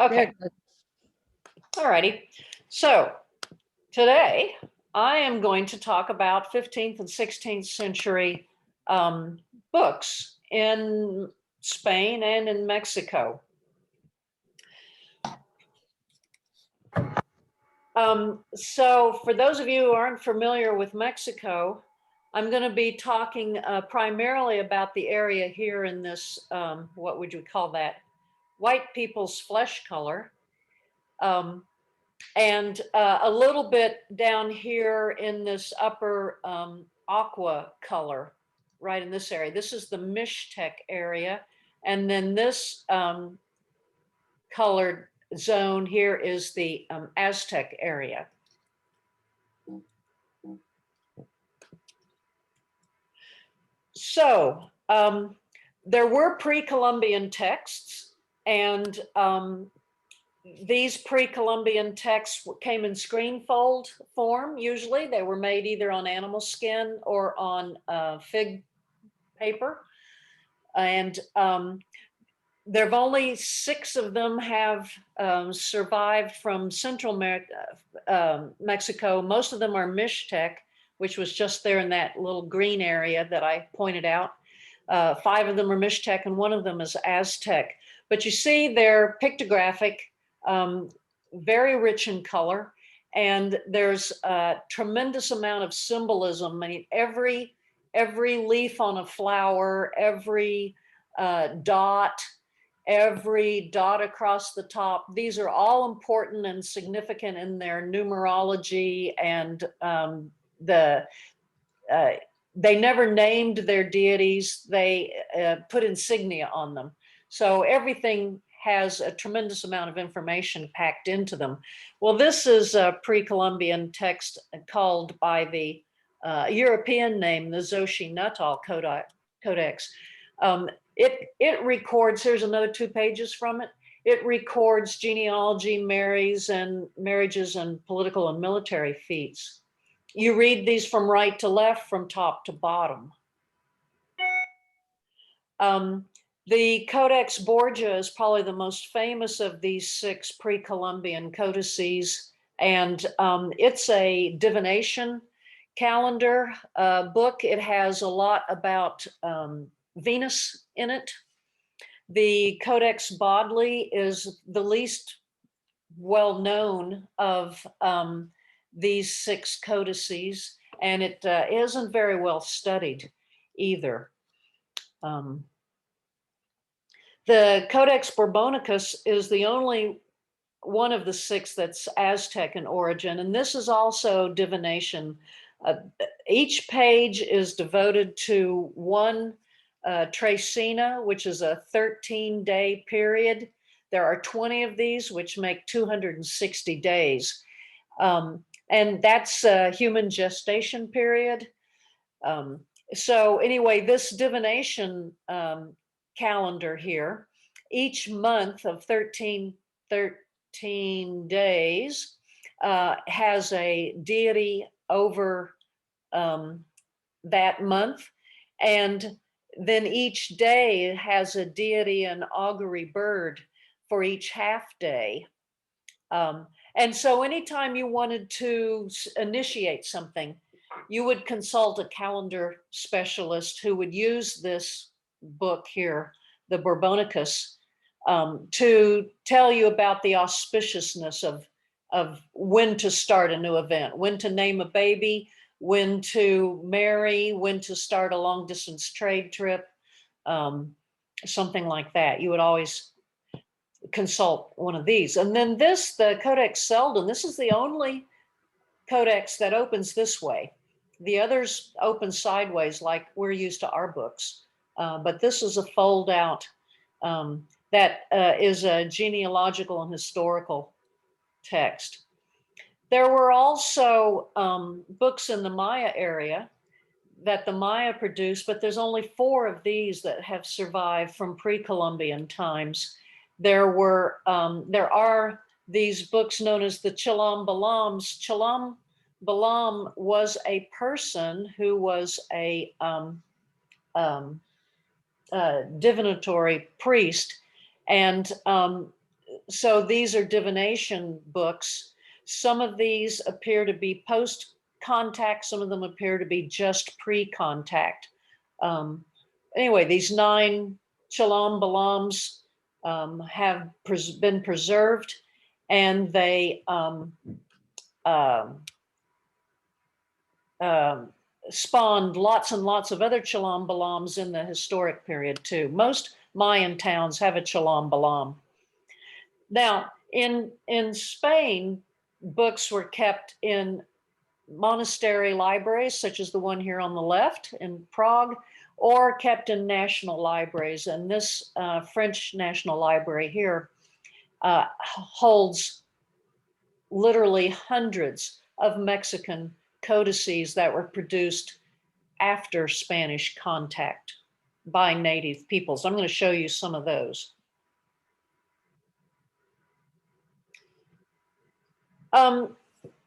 Okay. Yeah. Alrighty. So today I am going to talk about 15th and 16th century books in Spain and in Mexico. So for those of you who aren't familiar with Mexico, I'm going to be talking primarily about the area here in this, what would you call that? White people's flesh color. And a little bit down here in this upper aqua color, right in this area. This is the Mixtec area. And then this colored zone here is the Aztec area. So there were pre-Columbian texts, and these pre-Columbian texts came in screenfold form. Usually they were made either on animal skin or on fig paper. And there have only 6 of them have survived from Central Mexico. Most of them are Mixtec, which was just there in that little green area that I pointed out. 5 of them are Mixtec and 1 of them is Aztec. But you see they're pictographic, very rich in color, and there's a tremendous amount of symbolism. I mean, every leaf on a flower, every dot, every dot across the top, these are all important and significant in their numerology, and they never named their deities. They put insignia on them. So everything has a tremendous amount of information packed into them. Well, this is a pre-Columbian text called by the European name, the Xochitl Codex. It records, here's another 2 pages from it. It records genealogy, marriages, and political and military feats. You read these from right to left, from top to bottom. The Codex Borgia is probably the most famous of these 6 pre-Columbian codices, and it's a divination calendar book. It has a lot about Venus in it. The Codex Bodley is the least well known of these 6 codices, and it isn't very well studied either. The Codex Borbonicus is the only one of the 6 that's Aztec in origin, and this is also divination. Each page is devoted to one Trecina, which is a 13-day period. There are 20 of these, which make 260 days. And that's a human gestation period. So anyway, this divination calendar here, each month of 13 days has a deity over that month, and then each day has a deity and augury bird for each half day. And so anytime you wanted to initiate something, you would consult a calendar specialist who would use this book here, the Borbonicus, to tell you about the auspiciousness of when to start a new event, when to name a baby, when to marry, when to start a long distance trade trip, something like that. You would always consult one of these. And then this, the Codex Selden, this is the only codex that opens this way. The others open sideways like we're used to our books. But this is a fold out that is a genealogical and historical text. There were also books in the Maya area that the Maya produced, but there's only 4 of these that have survived from pre-Columbian times. There are these books known as the Chilam Balams. Chilam Balam was a person who was a divinatory priest, and So these are divination books. Some of these appear to be post-contact. Some of them appear to be just pre-contact. Anyway, these 9 Shalom Balams have been preserved, and they spawned lots and lots of other Shalom Balams in the historic period too. Most Mayan towns have a Shalom Balam. Now, in Spain, books were kept in monastery libraries, such as the one here on the left in Prague, or kept in national libraries. And this French National Library here holds literally hundreds of Mexican codices that were produced after Spanish contact by native peoples. I'm going to show you some of those.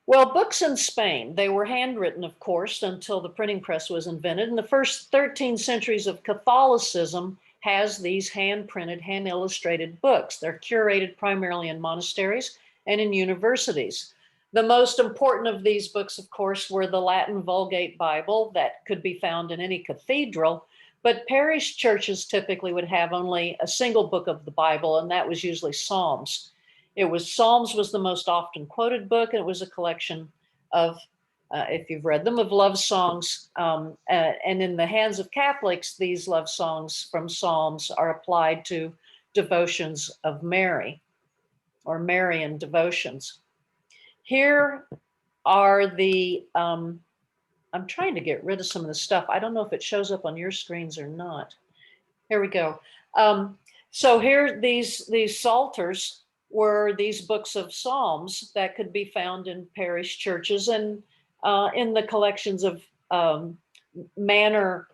Well, books in Spain, they were handwritten, of course, until the printing press was invented. And the first 13 centuries of Catholicism has these hand-printed, hand-illustrated books. They're curated primarily in monasteries and in universities. The most important of these books, of course, were the Latin Vulgate Bible that could be found in any cathedral, but parish churches typically would have only a single book of the Bible, and that was usually Psalms. Psalms was the most often quoted book, and it was a collection of, if you've read them, of love songs. And in the hands of Catholics, these love songs from Psalms are applied to devotions of Mary, or Marian devotions. Here are the, I'm trying to get rid of some of the stuff. I don't know if it shows up on your screens or not. Here we go. So here, these psalters were these books of Psalms that could be found in parish churches and in the collections of manor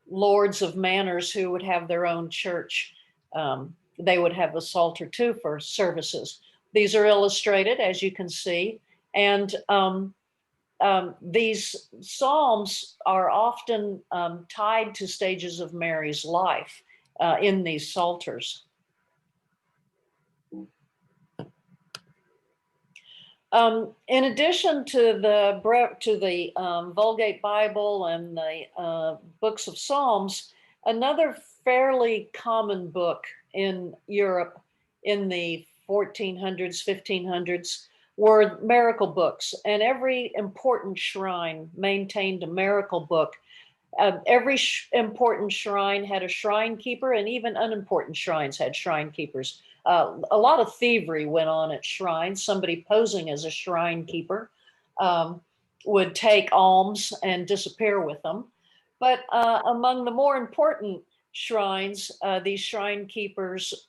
lords of manors who would have their own church. They would have the Psalter too for services. These are illustrated, as you can see, and these Psalms are often tied to stages of Mary's life in these Psalters. In addition to the Vulgate Bible and the books of Psalms, another fairly common book in Europe in the 1400s, 1500s were miracle books, and every important shrine maintained a miracle book. Every important shrine had a shrine keeper, and even unimportant shrines had shrine keepers. A lot of thievery went on at shrines. Somebody posing as a shrine keeper would take alms and disappear with them. But among the more important shrines, these shrine keepers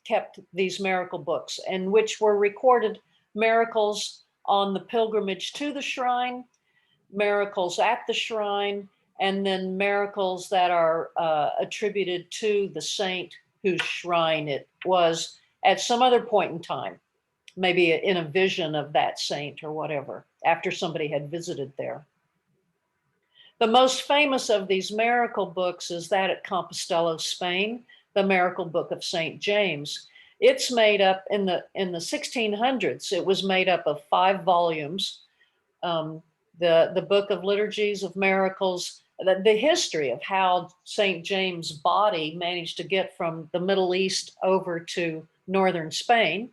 kept these miracle books, in which were recorded miracles on the pilgrimage to the shrine, miracles at the shrine, and then miracles that are attributed to the saint whose shrine it was at some other point in time, maybe in a vision of that saint or whatever, after somebody had visited there. The most famous of these miracle books is that at Compostela, Spain, the Miracle Book of St. James. It's made up in the 1600s. It was made up of 5 volumes. The Book of Liturgies of Miracles, the history of how St. James' body managed to get from the Middle East over to northern Spain,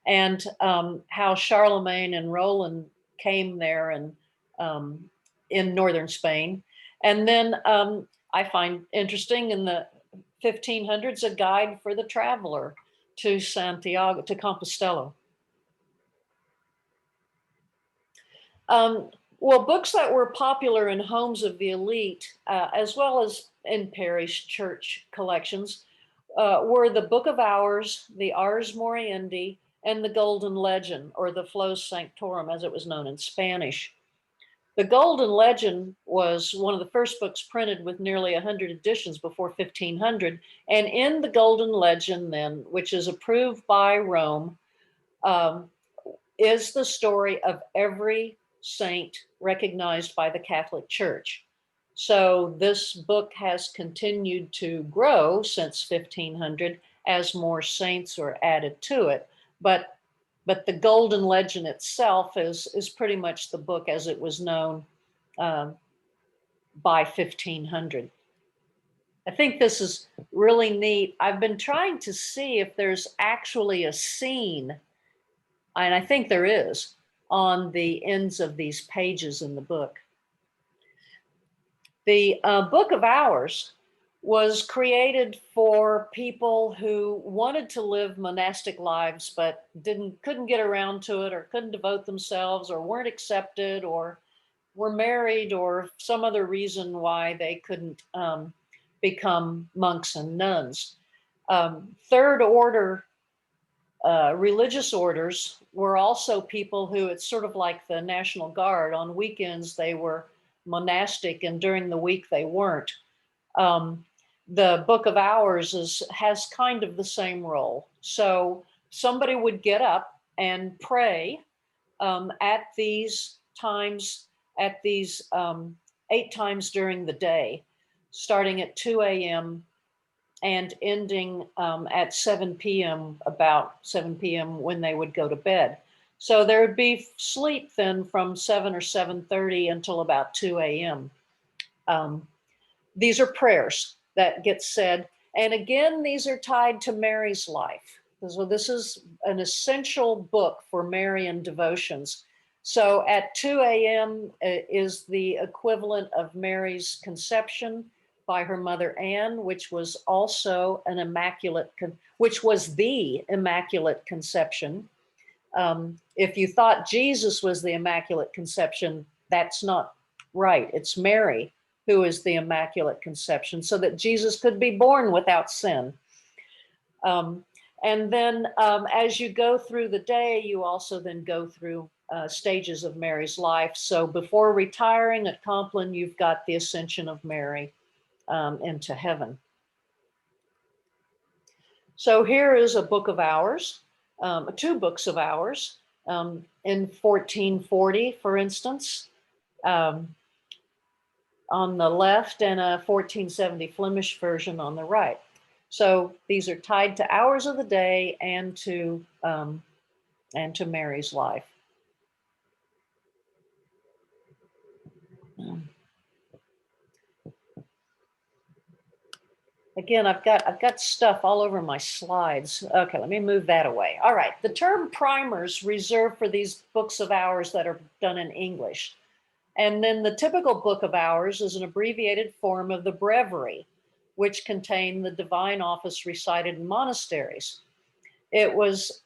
and how Charlemagne and Roland came there and in northern Spain. And then I find interesting in the 1500s a guide for the traveler to Santiago, to Compostela. Well, books that were popular in homes of the elite, as well as in parish church collections, were the Book of Hours, the Ars Moriendi, and the Golden Legend, or the Flos Sanctorum, as it was known in Spanish. The Golden Legend was one of the first books printed with nearly 100 editions before 1500. And in the Golden Legend, then, which is approved by Rome, is the story of every saint recognized by the Catholic Church. So this book has continued to grow since 1500 as more saints are added to it. but the Golden Legend itself is pretty much the book as it was known by 1500. I think this is really neat. I've been trying to see if there's actually a scene, and I think there is, on the ends of these pages in the book. The Book of Hours was created for people who wanted to live monastic lives but couldn't get around to it, or couldn't devote themselves, or weren't accepted, or were married, or some other reason why they couldn't become monks and nuns. Third order religious orders were also people who, it's sort of like the National Guard. On weekends they were monastic, and during the week they weren't. The Book of Hours has kind of the same role. So somebody would get up and pray at these times, at these 8 times during the day, starting at 2 a.m. and ending at 7 p.m., about 7 p.m. when they would go to bed. So there would be sleep then from 7 or 7:30 until about 2 a.m. These are prayers that get said. And again, these are tied to Mary's life. So this is an essential book for Marian devotions. So at 2 a.m. is the equivalent of Mary's conception by her mother Anne, which was also an which was the Immaculate Conception. If you thought Jesus was the Immaculate Conception, that's not right. It's Mary who is the Immaculate Conception, so that Jesus could be born without sin. And then as you go through the day, you also then go through stages of Mary's life. So before retiring at Compline, you've got the Ascension of Mary into heaven. So here is a Book of Hours, 2 books of hours, in 1440, for instance, on the left, and a 1470 Flemish version on the right. So these are tied to hours of the day and to Mary's life. Again, I've got stuff all over my slides. Okay, let me move that away. All right, the term primers reserved for these books of hours that are done in English. And then the typical Book of Hours is an abbreviated form of the breviary, which contain the divine office recited in monasteries. It was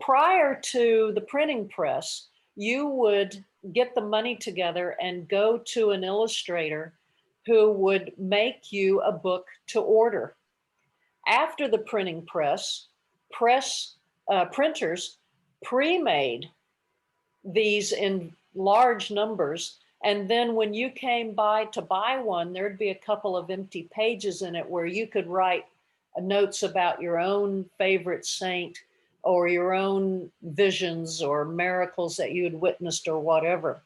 prior to the printing press, you would get the money together and go to an illustrator who would make you a book to order. After the printing press, printers pre-made these in large numbers. And then when you came by to buy one, there'd be a couple of empty pages in it where you could write notes about your own favorite saint, or your own visions or miracles that you had witnessed, or whatever.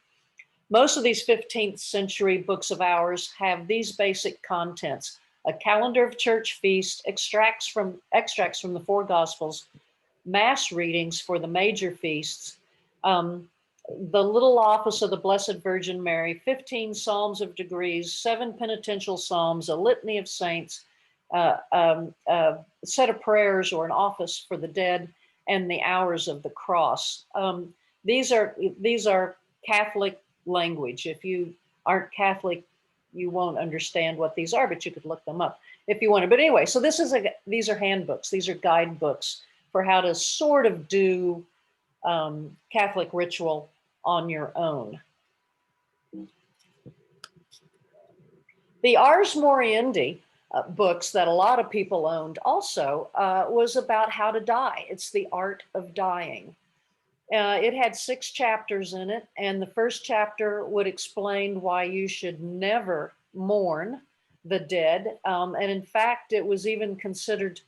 Most of these 15th century books of hours have these basic contents: a calendar of church feasts, extracts from the 4 Gospels, mass readings for the major feasts, the little office of the Blessed Virgin Mary, 15 Psalms of degrees, 7 penitential psalms, a litany of saints, a set of prayers or an office for the dead, and the hours of the cross. These are Catholic language. If you aren't Catholic, you won't understand what these are, but you could look them up if you wanted. But anyway, so these are handbooks. These are guidebooks for how to sort of do Catholic ritual on your own. The Ars Moriendi books that a lot of people owned also was about how to die. It's the art of dying. It had 6 chapters in it, and the first chapter would explain why you should never mourn the dead. And in fact, it was even considered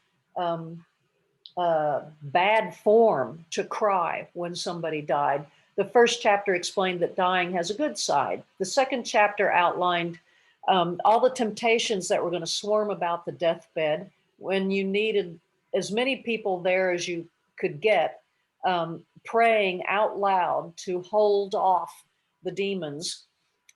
bad form to cry when somebody died. The first chapter explained that dying has a good side. The second chapter outlined all the temptations that were going to swarm about the deathbed when you needed as many people there as you could get praying out loud to hold off the demons,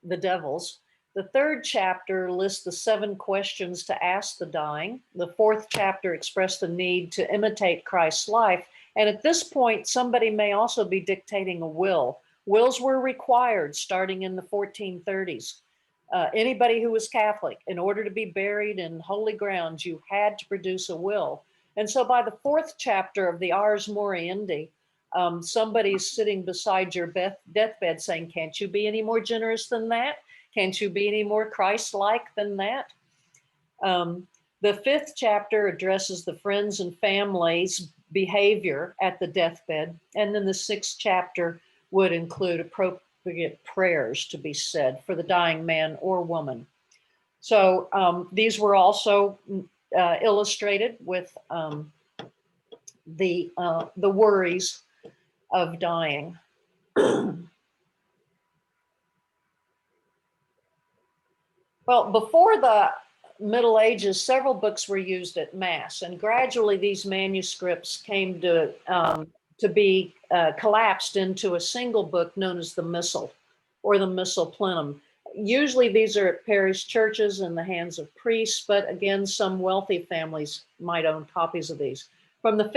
the devils. The third chapter lists the 7 questions to ask the dying. The fourth chapter expressed the need to imitate Christ's life. And at this point, somebody may also be dictating a will. Wills were required starting in the 1430s. Anybody who was Catholic, in order to be buried in holy ground, you had to produce a will. And so by the fourth chapter of the Ars Moriendi, somebody's sitting beside your deathbed saying, can't you be any more generous than that? Can't you be any more Christ-like than that? The fifth chapter addresses the friends and families' behavior at the deathbed. And then the sixth chapter would include appropriate prayers to be said for the dying man or woman. So these were also illustrated with the worries of dying. Well, before the Middle Ages, several books were used at Mass, and gradually these manuscripts came to be collapsed into a single book known as the Missal or the Missal Plenum. Usually these are at parish churches in the hands of priests, but again, some wealthy families might own copies of these. From the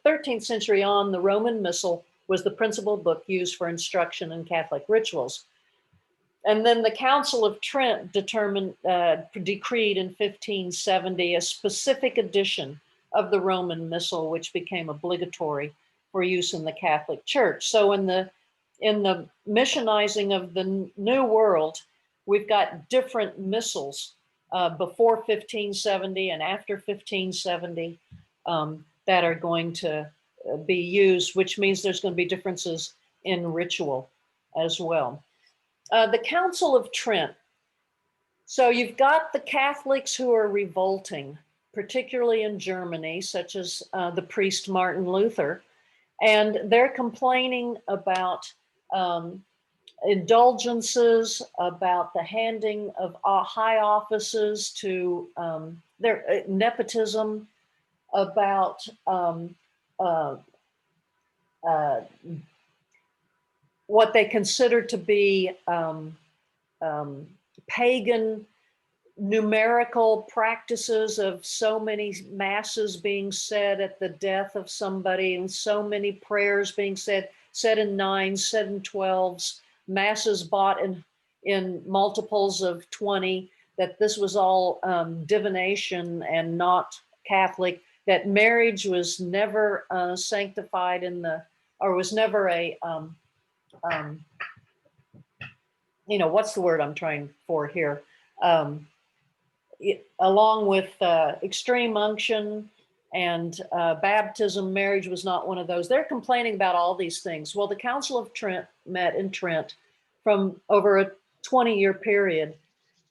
13th century on, the Roman Missal was the principal book used for instruction in Catholic rituals. And then the Council of Trent decreed in 1570 a specific edition of the Roman Missal, which became obligatory for use in the Catholic Church. So in the missionizing of the New World, we've got different missals before 1570 and after 1570 that are going to be used, which means there's going to be differences in ritual as well. The Council of Trent. So you've got the Catholics who are revolting, particularly in Germany, such as the priest Martin Luther, and they're complaining about indulgences, about the handing of high offices to their nepotism, about what they consider to be pagan numerical practices of so many masses being said at the death of somebody and so many prayers being said in 9s, said in 12s, masses bought in multiples of 20, that this was all divination and not Catholic, that marriage was never sanctified or was never a, what's the word I'm trying for here? Along with extreme unction and baptism, marriage was not one of those. They're complaining about all these things. Well, the Council of Trent met in Trent from over a 20-year period.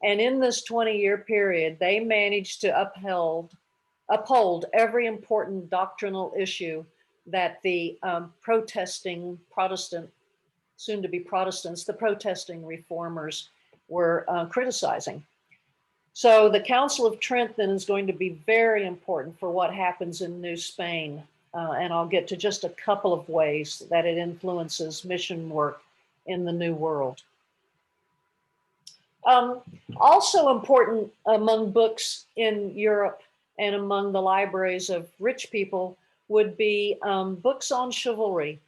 And in this 20-year period, they managed to uphold every important doctrinal issue that the protesting Protestant, soon to be Protestants, the protesting reformers were criticizing. So the Council of Trent then is going to be very important for what happens in New Spain. And I'll get to just a couple of ways that it influences mission work in the New World. Also important among books in Europe and among the libraries of rich people would be books on chivalry.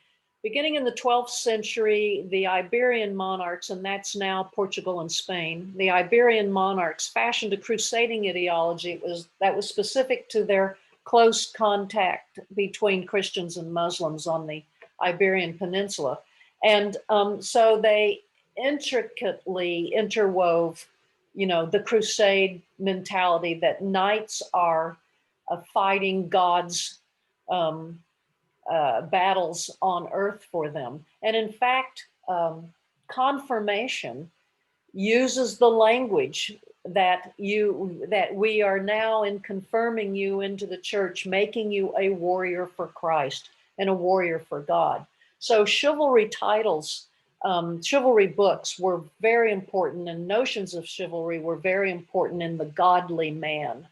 Beginning in the 12th century, the Iberian monarchs, and that's now Portugal and Spain, the Iberian monarchs fashioned a crusading ideology that was specific to their close contact between Christians and Muslims on the Iberian Peninsula. And so they intricately interwove, the crusade mentality that knights are fighting God's battles on earth for them. And in fact, confirmation uses the language that we are now in confirming you into the church, making you a warrior for Christ and a warrior for God. So chivalry titles, chivalry books were very important, and notions of chivalry were very important in the godly man.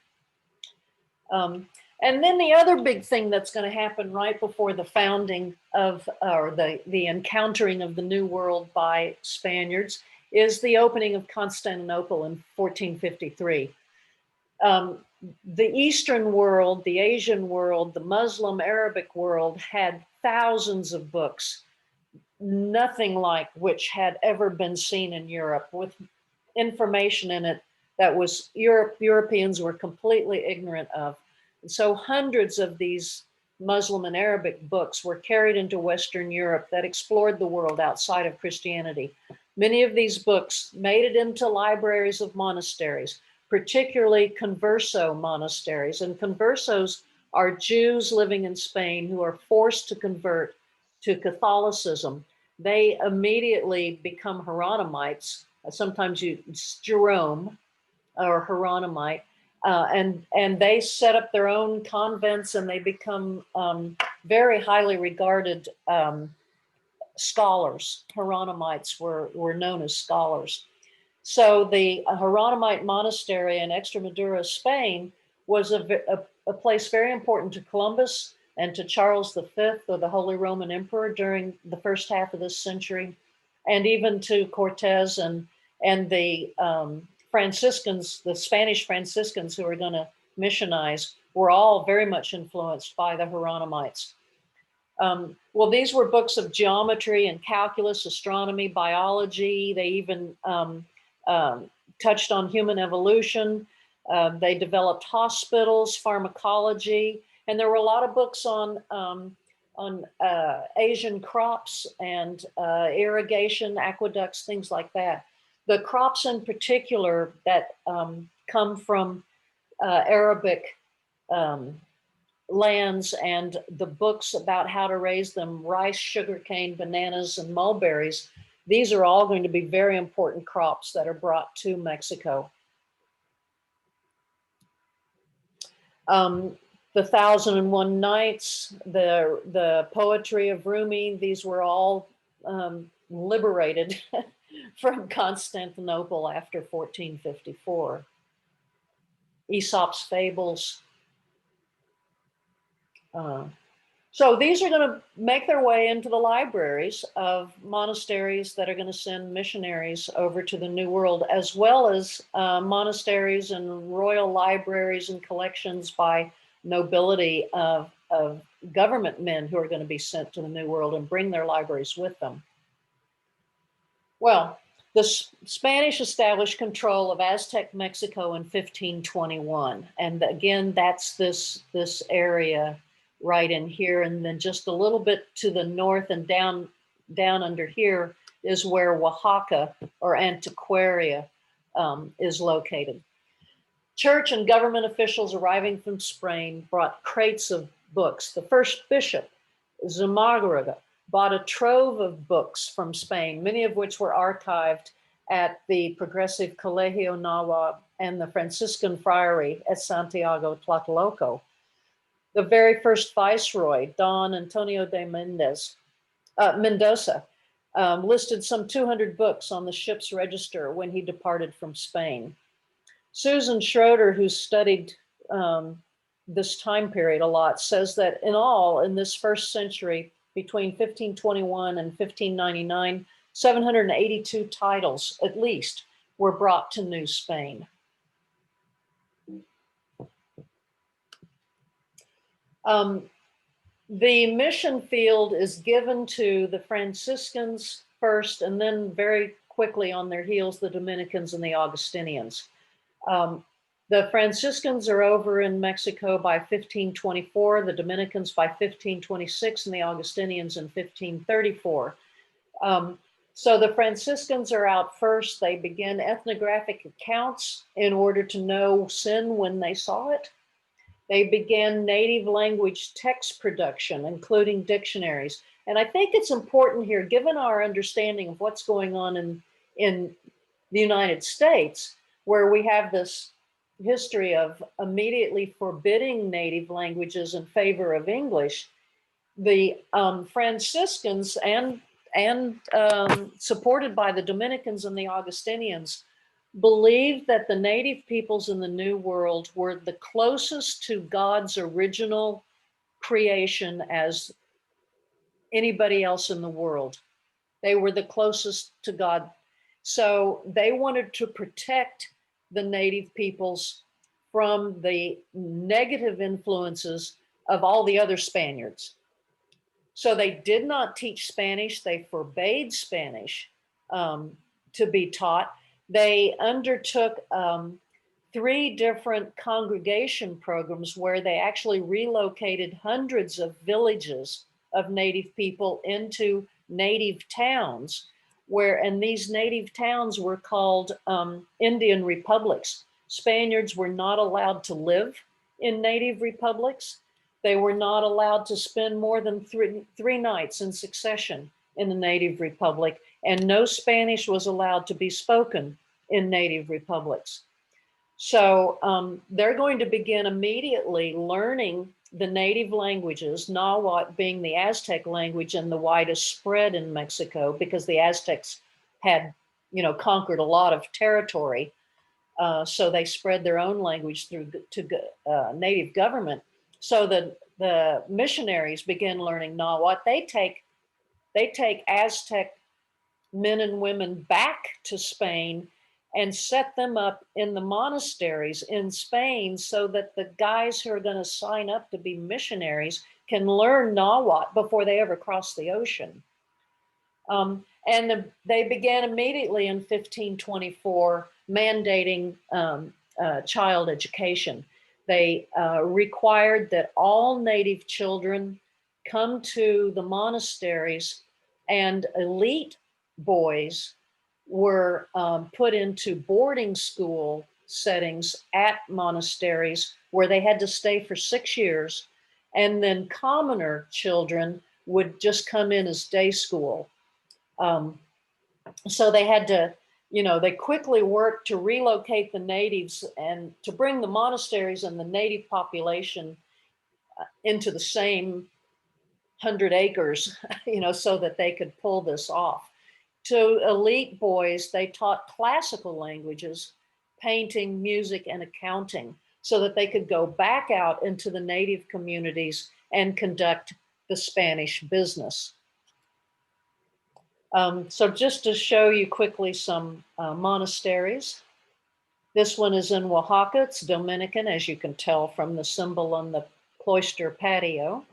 And then the other big thing that's going to happen right before the founding of, or the encountering of the New World by Spaniards, is the opening of Constantinople in 1453. The Eastern world, the Asian world, the Muslim Arabic world had thousands of books, nothing like which had ever been seen in Europe, with information in it that was Europeans were completely ignorant of. And so hundreds of these Muslim and Arabic books were carried into Western Europe that explored the world outside of Christianity. Many of these books made it into libraries of monasteries, particularly converso monasteries. And conversos are Jews living in Spain who are forced to convert to Catholicism. They immediately become Hieronymites. Sometimes it's Jerome or Hieronymi, and they set up their own convents, and they become very highly regarded scholars. Hieronymites were known as scholars. So the Hieronymite monastery in Extremadura, Spain, was a place very important to Columbus and to Charles V, or the Holy Roman Emperor, during the first half of this century, and even to Cortez and the Franciscans, the Spanish Franciscans who were going to missionize, were all very much influenced by the Hieronymites. Well, these were books of geometry and calculus, astronomy, biology. They even touched on human evolution. They developed hospitals, pharmacology, and there were a lot of books on Asian crops and irrigation, aqueducts, things like that. The crops in particular that come from Arabic lands, and the books about how to raise them, rice, sugarcane, bananas, and mulberries, these are all going to be very important crops that are brought to Mexico. The 1001 Nights, the poetry of Rumi, these were all liberated from Constantinople after 1454. Aesop's fables. So these are going to make their way into the libraries of monasteries that are going to send missionaries over to the New World, as well as monasteries and royal libraries and collections by nobility of government men who are going to be sent to the New World and bring their libraries with them. Well, the Spanish established control of Aztec Mexico in 1521. And again, that's this area right in here. And then just a little bit to the north and down under here is where Oaxaca, or Antiquaria, is located. Church and government officials arriving from Spain brought crates of books. The first bishop, Zumarraga, bought a trove of books from Spain, many of which were archived at the Progressive Colegio Nahuatl and the Franciscan Friary at Santiago Tlatelolco. The very first viceroy, Don Antonio de Mendoza, listed some 200 books on the ship's register when he departed from Spain. Susan Schroeder, who studied this time period a lot, says that in all, in this first century, between 1521 and 1599, 782 titles, at least, were brought to New Spain. The mission field is given to the Franciscans first, and then very quickly on their heels, the Dominicans and the Augustinians. The Franciscans are over in Mexico by 1524, the Dominicans by 1526, and the Augustinians in 1534. So the Franciscans are out first. They begin ethnographic accounts in order to know sin when they saw it. They began native language text production, including dictionaries. And I think it's important here, given our understanding of what's going on in the United States, where we have this history of immediately forbidding native languages in favor of English. The Franciscans and supported by the Dominicans and the Augustinians believed that the native peoples in the New World were the closest to God's original creation as anybody else in the world. They were the closest to God. So they wanted to protect the native peoples from the negative influences of all the other Spaniards. So they did not teach Spanish. They forbade Spanish to be taught. They undertook 3 different congregation programs where they actually relocated hundreds of villages of native people into native towns, and these native towns were called Indian republics. Spaniards were not allowed to live in native republics. They were not allowed to spend more than three nights in succession in the native republic, and no Spanish was allowed to be spoken in native republics. So they're going to begin immediately learning the native languages, Nahuatl being the Aztec language and the widest spread in Mexico, because the Aztecs had, conquered a lot of territory. So they spread their own language through to native government. So the missionaries begin learning Nahuatl. They take Aztec men and women back to Spain and set them up in the monasteries in Spain so that the guys who are going to sign up to be missionaries can learn Nahuatl before they ever cross the ocean. They began immediately in 1524 mandating child education. They required that all native children come to the monasteries, and elite boys were put into boarding school settings at monasteries where they had to stay for 6 years. And then commoner children would just come in as day school. So they had to, they quickly worked to relocate the natives and to bring the monasteries and the native population into the same 100 acres, so that they could pull this off. To elite boys, they taught classical languages, painting, music, and accounting, so that they could go back out into the native communities and conduct the Spanish business. So just to show you quickly some monasteries. This one is in Oaxaca. It's Dominican, as you can tell from the symbol on the cloister patio.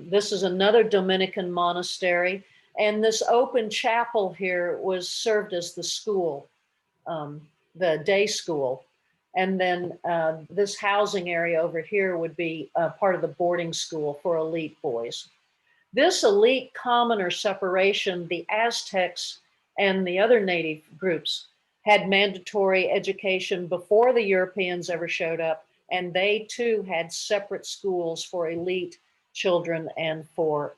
This is another Dominican monastery. And this open chapel here was served as the school, the day school. And then this housing area over here would be part of the boarding school for elite boys. This elite commoner separation, the Aztecs and the other native groups had mandatory education before the Europeans ever showed up, and they too had separate schools for elite children and for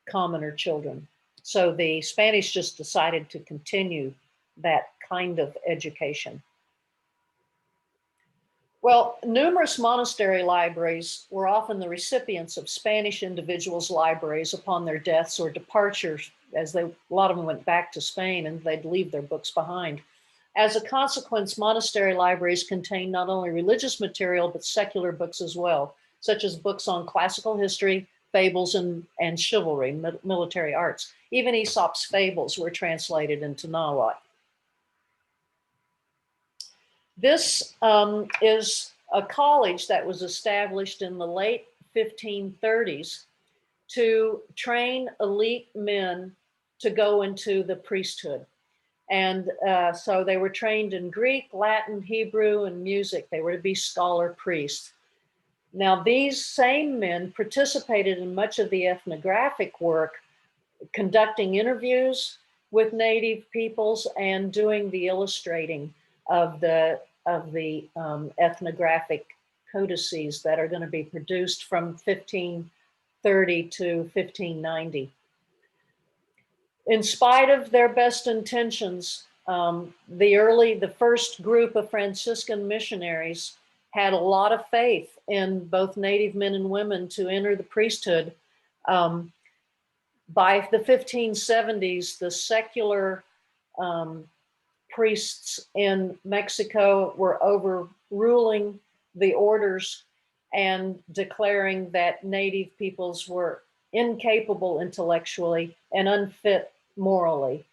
commoner children. So the Spanish just decided to continue that kind of education. Well, numerous monastery libraries were often the recipients of Spanish individuals' libraries upon their deaths or departures, as a lot of them went back to Spain and they'd leave their books behind. As a consequence, monastery libraries contain not only religious material, but secular books as well, such as books on classical history, fables, and chivalry, military arts. Even Aesop's fables were translated into Nahuatl. This is a college that was established in the late 1530s to train elite men to go into the priesthood. And so they were trained in Greek, Latin, Hebrew, and music. They were to be scholar priests. Now, these same men participated in much of the ethnographic work, conducting interviews with native peoples and doing the illustrating of the ethnographic codices that are going to be produced from 1530 to 1590. In spite of their best intentions, the first group of Franciscan missionaries had a lot of faith in both native men and women to enter the priesthood. By the 1570s, the secular priests in Mexico were overruling the orders and declaring that native peoples were incapable intellectually and unfit morally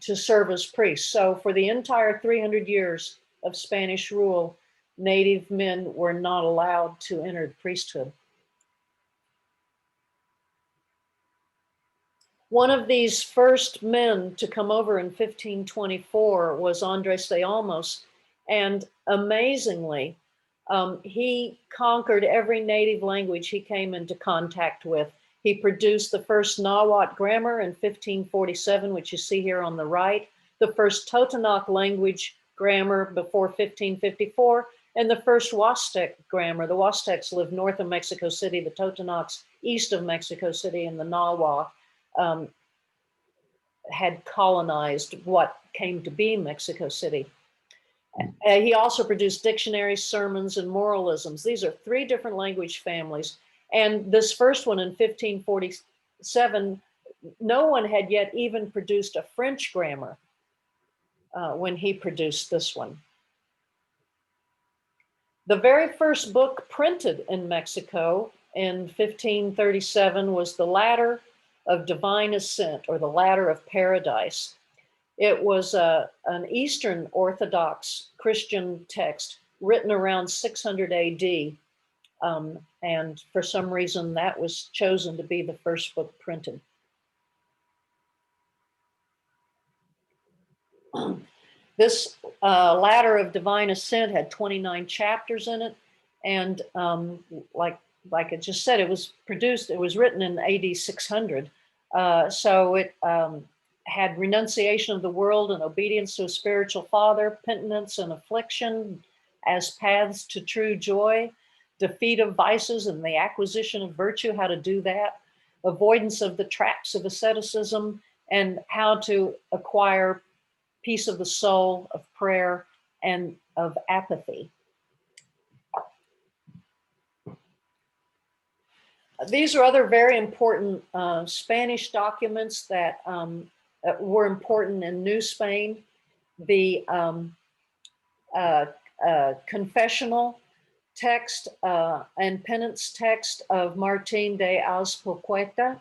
to serve as priests. So for the entire 300 years of Spanish rule, native men were not allowed to enter the priesthood. One of these first men to come over in 1524 was Andres de Olmos, and amazingly, he conquered every native language he came into contact with. He produced the first Nahuatl grammar in 1547, which you see here on the right, the first Totonac language grammar before 1554, and the first Huastec grammar. The Huastecs lived north of Mexico City, the Totonacs east of Mexico City, and the Nahua had colonized what came to be Mexico City. He also produced dictionaries, sermons, and moralisms. These are 3 different language families. And this first one in 1547, no one had yet even produced a French grammar when he produced this one. The very first book printed in Mexico in 1537 was the Ladder of Divine Ascent, or the Ladder of Paradise. It was an Eastern Orthodox Christian text written around 600 AD. And for some reason, that was chosen to be the first book printed. This Ladder of Divine Ascent had 29 chapters in it. And like I just said, it was written in AD 600. So it had renunciation of the world and obedience to a spiritual father, penitence and affliction as paths to true joy, defeat of vices and the acquisition of virtue, how to do that, avoidance of the traps of asceticism, and how to acquire peace of the soul, of prayer, and of apathy. These are other very important Spanish documents that were important in New Spain. The confessional text and penance text of Martin de Azpilicueta,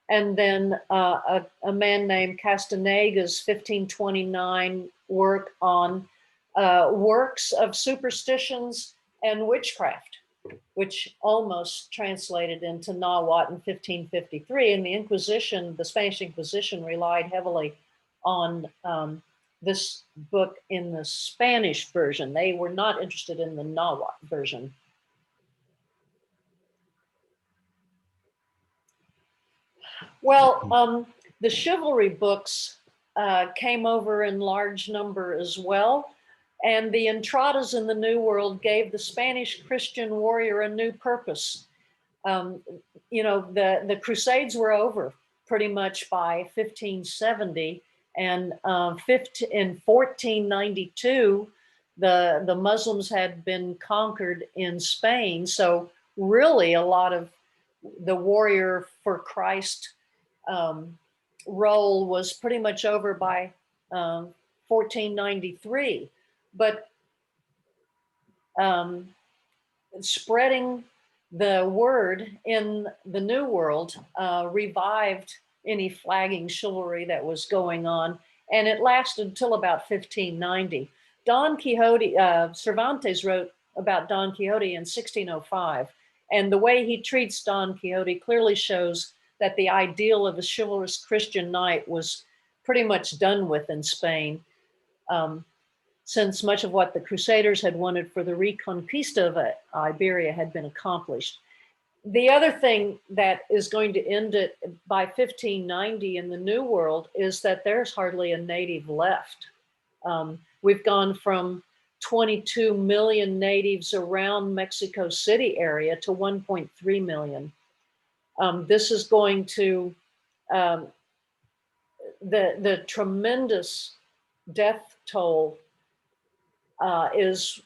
and then a man named Castanega's 1529 work on works of superstitions and witchcraft, which almost translated into Nahuatl in 1553. And the Inquisition, the Spanish Inquisition, relied heavily on this book in the Spanish version. They were not interested in the Nahuatl version. Well, the chivalry books came over in large number as well. And the entradas in the New World gave the Spanish Christian warrior a new purpose. You know, the Crusades were over pretty much by 1570. And in 1492, the Muslims had been conquered in Spain. So really a lot of the warrior for Christ role was pretty much over by 1493. But spreading the word in the New World revived any flagging chivalry that was going on, and it lasted until about 1590. Don Quixote, Cervantes wrote about Don Quixote in 1605, and the way he treats Don Quixote clearly shows that the ideal of a chivalrous Christian knight was pretty much done with in Spain, since much of what the Crusaders had wanted for the Reconquista of Iberia had been accomplished. The other thing that is going to end it by 1590 in the New World is that there's hardly a native left. We've gone from 22 million natives around Mexico City area to 1.3 million. This is going to, the tremendous death toll is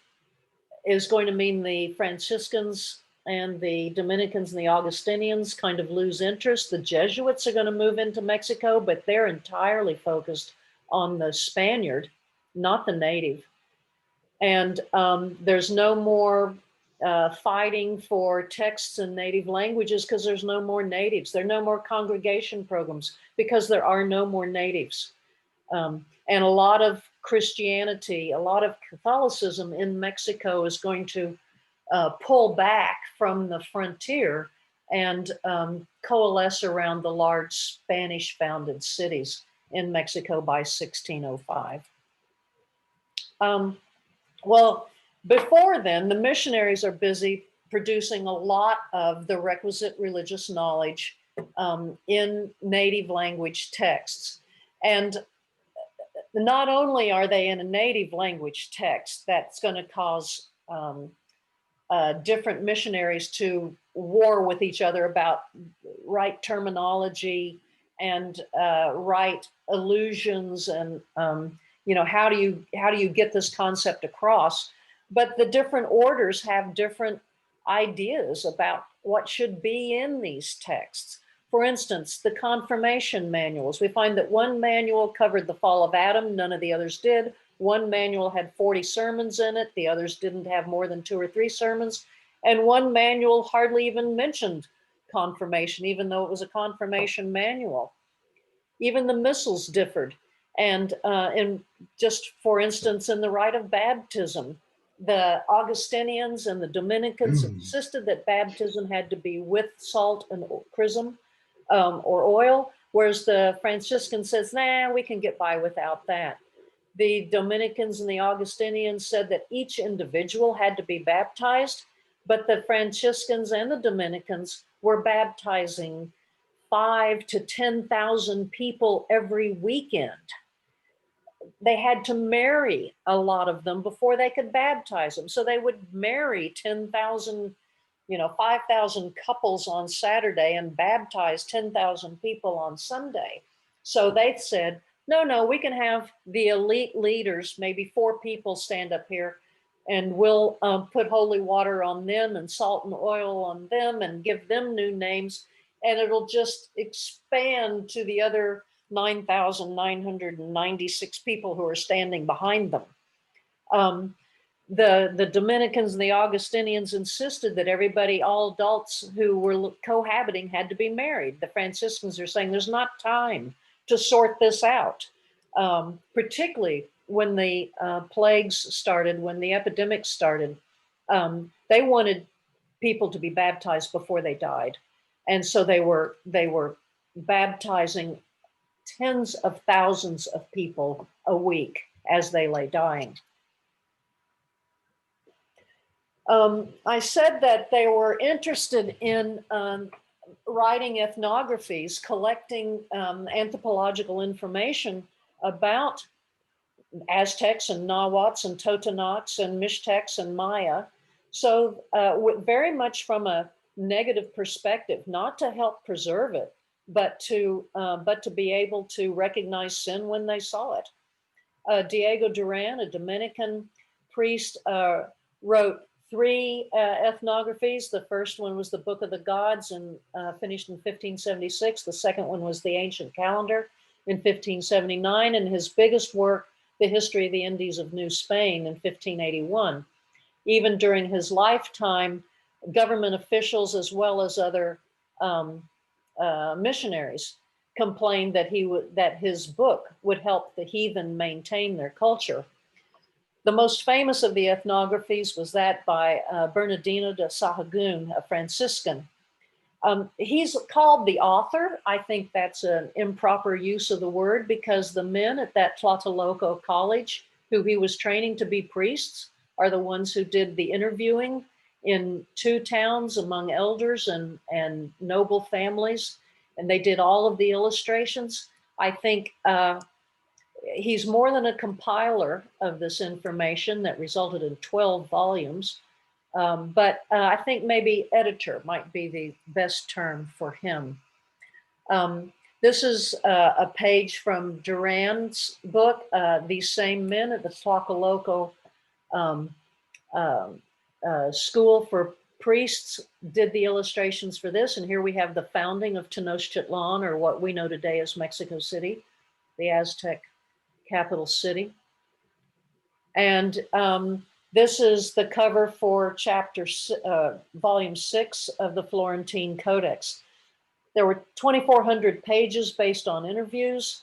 going to mean the Franciscans and the Dominicans and the Augustinians kind of lose interest. The Jesuits are going to move into Mexico, but they're entirely focused on the Spaniard. not the native. And there's no more fighting for texts in native languages because there's no more natives. There are no more congregation programs because there are no more natives. And a lot of Christianity, a lot of Catholicism in Mexico is going to pull back from the frontier and coalesce around the large Spanish founded cities in Mexico by 1605. Well, before then, the missionaries are busy producing a lot of the requisite religious knowledge in native language texts. And not only are they in a native language text, that's going to cause different missionaries to war with each other about right terminology and right allusions, and how do you get this concept across? But the different orders have different ideas about what should be in these texts. For instance, the confirmation manuals. We find that one manual covered the fall of Adam, none of the others did. One manual had 40 sermons in it, the others didn't have more than 2 or 3 sermons. And one manual hardly even mentioned confirmation, even though it was a confirmation manual. Even the missals differed. And just for instance, in the rite of baptism, the Augustinians and the Dominicans insisted that baptism had to be with salt and chrism or oil, whereas the Franciscan says, nah, we can get by without that. The Dominicans and the Augustinians said that each individual had to be baptized, but the Franciscans and the Dominicans were baptizing 5,000 to 10,000 people every weekend. They had to marry a lot of them before they could baptize them. So they would marry 10,000, 5,000 couples on Saturday and baptize 10,000 people on Sunday. So they said, no, we can have the elite leaders, maybe 4 people stand up here, and we'll put holy water on them and salt and oil on them and give them new names. And it'll just expand to the other 9,996 people who are standing behind them. The Dominicans and the Augustinians insisted that everybody, all adults who were cohabiting, had to be married. The Franciscans are saying there's not time to sort this out, particularly when the plagues started, when the epidemics started. They wanted people to be baptized before they died. And so they were baptizing tens of thousands of people a week as they lay dying. I said that they were interested in writing ethnographies, collecting anthropological information about Aztecs and Nahuatls and Totonacs and Mixtecs and Maya. So very much from a negative perspective, not to help preserve it, but to be able to recognize sin when they saw it. Diego Duran, a Dominican priest, wrote 3 ethnographies. The first one was the Book of the Gods, and finished in 1576. The second one was the Ancient Calendar in 1579, and his biggest work, The History of the Indies of New Spain, in 1581. Even during his lifetime, government officials as well as other missionaries complained that his book would help the heathen maintain their culture. The most famous of the ethnographies was that by Bernardino de Sahagún, a Franciscan. He's called the author. I think that's an improper use of the word, because the men at that Tlatelolco college who he was training to be priests are the ones who did the interviewing in 2 towns among elders and noble families. And they did all of the illustrations. I think he's more than a compiler of this information that resulted in 12 volumes. But I think maybe editor might be the best term for him. This is a page from Duran's book. These same men at the Tlatelolco School for Priests did the illustrations for this. And here we have the founding of Tenochtitlan, or what we know today as Mexico City, the Aztec capital city. And this is the cover for volume 6 of the Florentine Codex. There were 2,400 pages based on interviews.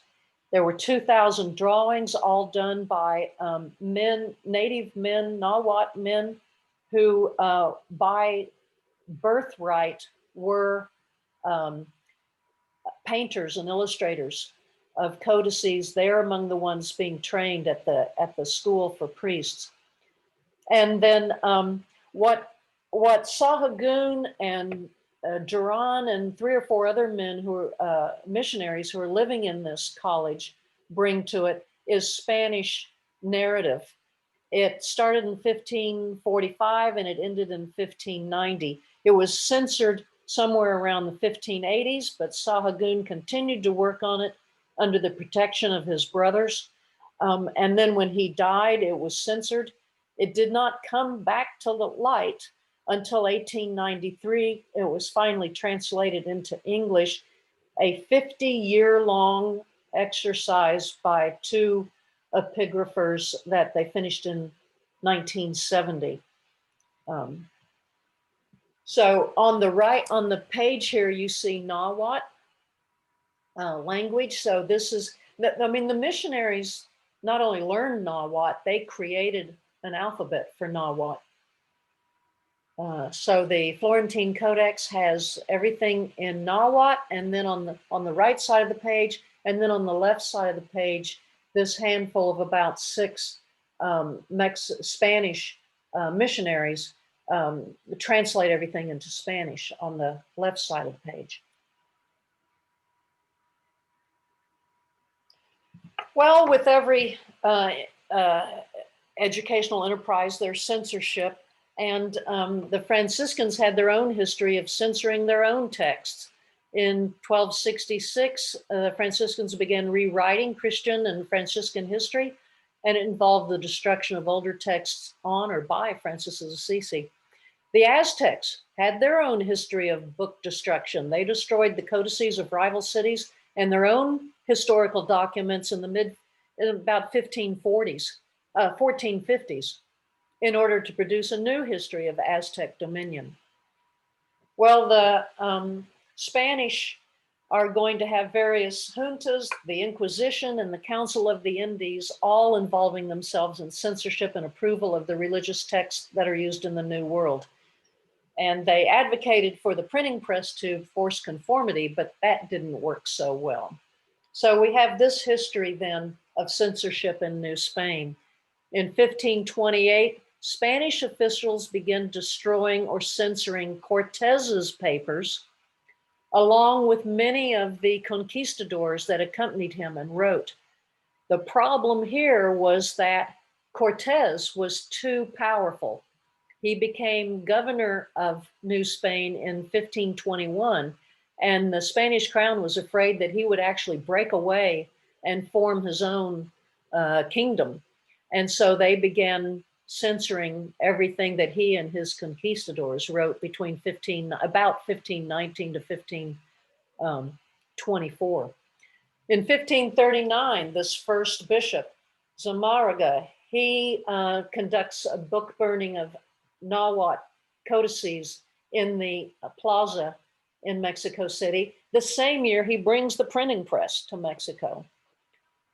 There were 2,000 drawings, all done by native men, Nahuatl men, who by birthright were painters and illustrators of codices. They're among the ones being trained at the school for priests. And then what Sahagún and Duran and 3 or 4 other men who are missionaries who are living in this college bring to it is Spanish narrative. It started in 1545 and it ended in 1590. It was censored somewhere around the 1580s, but Sahagún continued to work on it under the protection of his brothers. And then when he died, it was censored. It did not come back to the light until 1893. It was finally translated into English, a 50-year-long exercise by 2 epigraphers that they finished in 1970. So on the right, on the page here, you see Nahuatl language. So this is, I mean, the missionaries not only learned Nahuatl, they created an alphabet for Nahuatl. So the Florentine Codex has everything in Nahuatl, and then on the right side of the page, and then on the left side of the page, this handful of about 6 Spanish missionaries translate everything into Spanish on the left side of the page. Well, with every educational enterprise, there's censorship. And the Franciscans had their own history of censoring their own texts. In 1266, the Franciscans began rewriting Christian and Franciscan history, and it involved the destruction of older texts on or by Francis of Assisi. The Aztecs had their own history of book destruction. They destroyed the codices of rival cities and their own historical documents in about 1450s. In order to produce a new history of Aztec dominion. Well, the Spanish are going to have various juntas, the Inquisition and the Council of the Indies, all involving themselves in censorship and approval of the religious texts that are used in the New World. And they advocated for the printing press to force conformity, but that didn't work so well. So we have this history then of censorship in New Spain. In 1528, Spanish officials began destroying or censoring Cortez's papers, along with many of the conquistadors that accompanied him and wrote. The problem here was that Cortez was too powerful. He became governor of New Spain in 1521, and the Spanish crown was afraid that he would actually break away and form his own kingdom. And so they began censoring everything that he and his conquistadors wrote between about 1519 to 1524. In 1539, this first bishop, Zamarriga, he conducts a book burning of Nahuatl codices in the plaza in Mexico City. The same year, he brings the printing press to Mexico.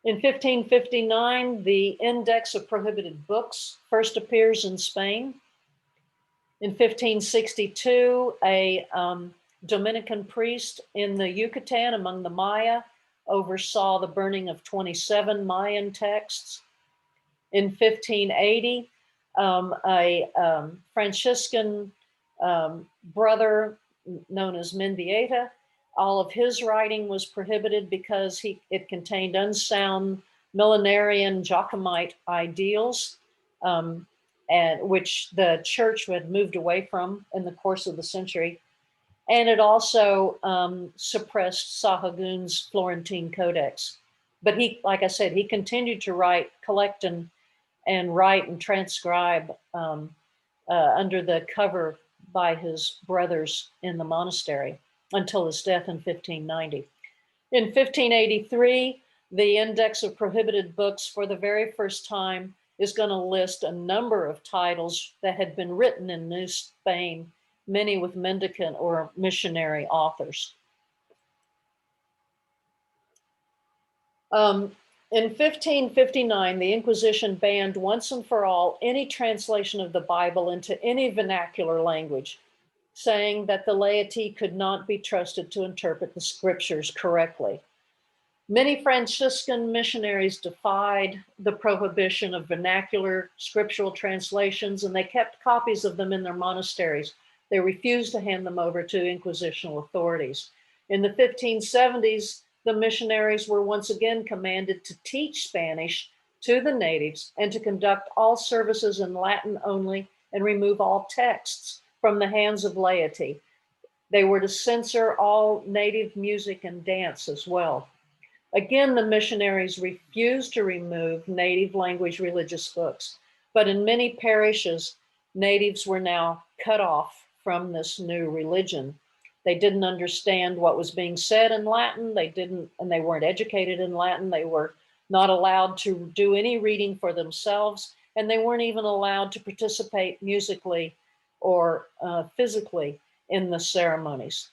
In 1559, the Index of Prohibited Books first appears in Spain. In 1562, a Dominican priest in the Yucatan among the Maya oversaw the burning of 27 Mayan texts. In 1580, a Franciscan brother known as Mendieta, all of his writing was prohibited because it contained unsound millenarian Jacobite ideals, and which the church had moved away from in the course of the century. And it also suppressed Sahagún's Florentine Codex. But he, like I said, he continued to write, collect and write and transcribe under the cover by his brothers in the monastery until his death in 1590. In 1583, the Index of Prohibited Books for the very first time is going to list a number of titles that had been written in New Spain, many with mendicant or missionary authors. In 1559, the Inquisition banned once and for all any translation of the Bible into any vernacular language, saying that the laity could not be trusted to interpret the scriptures correctly. Many Franciscan missionaries defied the prohibition of vernacular scriptural translations, and they kept copies of them in their monasteries. They refused to hand them over to inquisitional authorities. In the 1570s, the missionaries were once again commanded to teach Spanish to the natives and to conduct all services in Latin only and remove all texts from the hands of laity. They were to censor all native music and dance as well. Again, the missionaries refused to remove native language religious books, but in many parishes, natives were now cut off from this new religion. They didn't understand what was being said in Latin. They weren't educated in Latin. They were not allowed to do any reading for themselves, and they weren't even allowed to participate musically or physically in the ceremonies.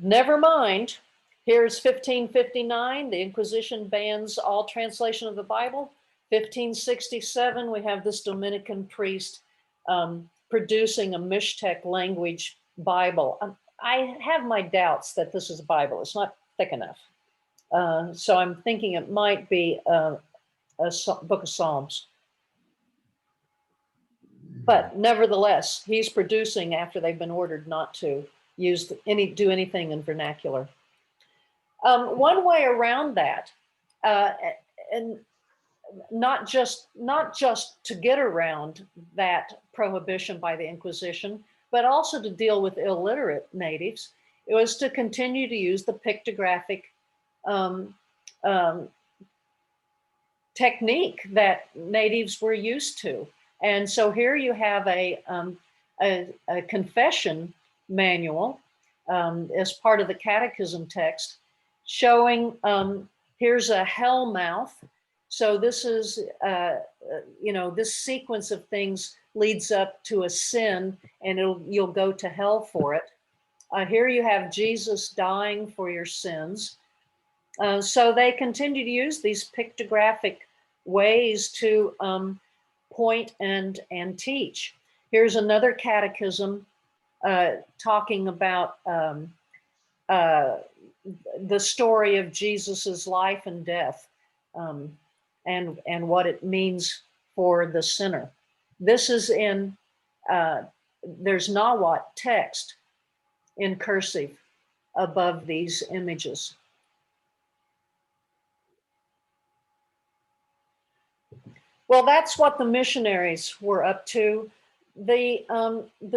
Never mind. Here's 1559. The Inquisition bans all translation of the Bible. 1567, we have this Dominican priest producing a Mixtec language Bible. I have my doubts that this is a Bible. It's not thick enough. So I'm thinking it might be a book of Psalms. But nevertheless, he's producing after they've been ordered not to do anything in vernacular. One way around that, and not just to get around that prohibition by the Inquisition, but also to deal with illiterate natives, it was to continue to use the pictographic technique that natives were used to. And so here you have a confession manual as part of the Catechism text showing here's a hell mouth. So this is, this sequence of things leads up to a sin, and you'll go to hell for it. Here you have Jesus dying for your sins. So they continue to use these pictographic ways to point and teach. Here's another catechism talking about the story of Jesus's life and death, and what it means for the sinner. This is in, there's Nahuatl text in cursive above these images. Well, that's what the missionaries were up to. The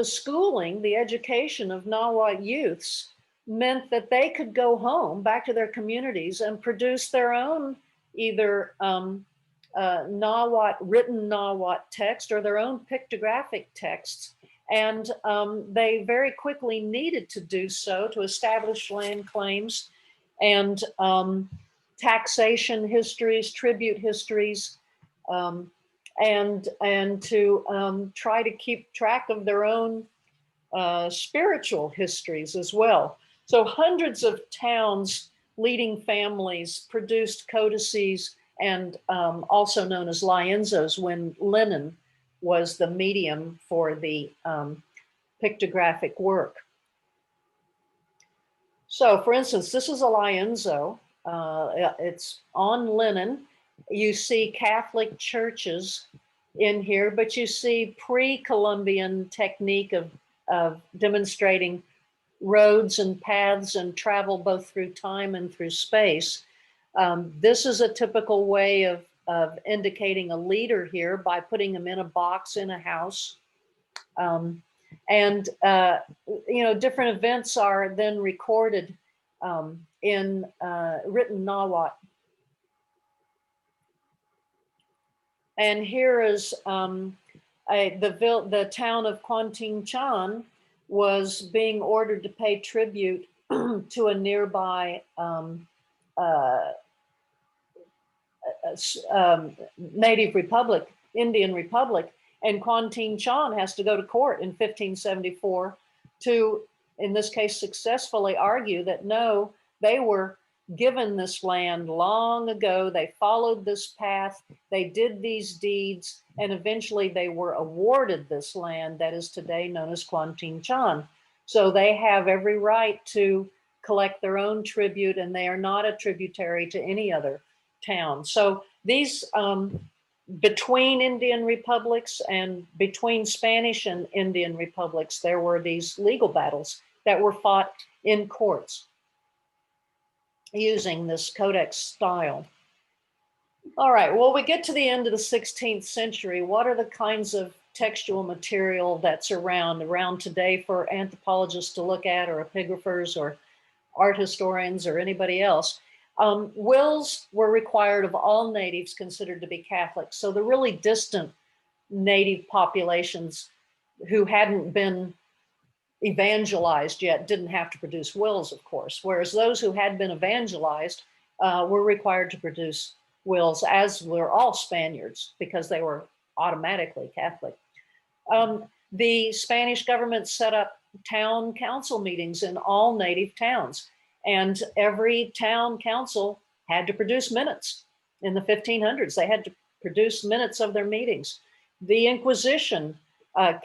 schooling, the education of Nahuatl youths meant that they could go home back to their communities and produce their own either written Nahuatl text or their own pictographic texts. And they very quickly needed to do so to establish land claims and taxation histories, tribute histories, and to try to keep track of their own spiritual histories as well. So hundreds of towns, leading families produced codices and also known as lienzos when linen was the medium for the pictographic work. So for instance, this is a lienzo. It's on linen. You see Catholic churches in here, but you see pre-Columbian technique of demonstrating roads and paths and travel both through time and through space. This is a typical way of indicating a leader here by putting them in a box in a house. Different events are then recorded in written Nahuatl. And here is the town of Quantinchan was being ordered to pay tribute to a nearby native republic, Indian Republic, and Quan Tin Chon has to go to court in 1574 to, in this case, successfully argue that no, they were given this land long ago. They followed this path. They did these deeds, and eventually they were awarded this land that is today known as Quan Tin Chon. So they have every right to collect their own tribute, and they are not a tributary to any other town. So these, between Indian republics and between Spanish and Indian republics, there were these legal battles that were fought in courts using this codex style. All right, well, we get to the end of the 16th century. What are the kinds of textual material that's around today for anthropologists to look at, or epigraphers, or art historians, or anybody else? Wills were required of all natives considered to be Catholic. So the really distant native populations who hadn't been evangelized yet didn't have to produce wills, of course, whereas those who had been evangelized were required to produce wills, as were all Spaniards, because they were automatically Catholic. The Spanish government set up town council meetings in all native towns, and every town council had to produce minutes. In the 1500s, they had to produce minutes of their meetings. The Inquisition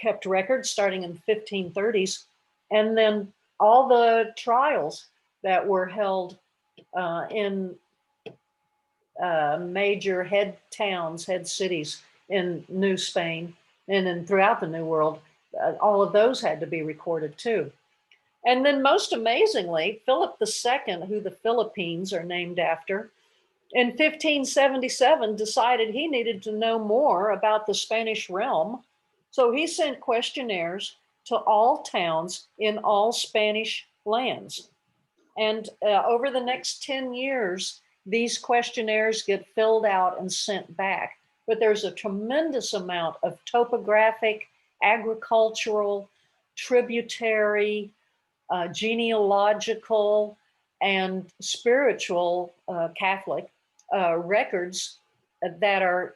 kept records starting in the 1530s, and then all the trials that were held in major head towns, head cities in New Spain and then throughout the New World, all of those had to be recorded too. And then most amazingly, Philip II, who the Philippines are named after, in 1577 decided he needed to know more about the Spanish realm. So he sent questionnaires to all towns in all Spanish lands. And over the next 10 years, these questionnaires get filled out and sent back. But there's a tremendous amount of topographic, agricultural, tributary, genealogical, and spiritual Catholic records that are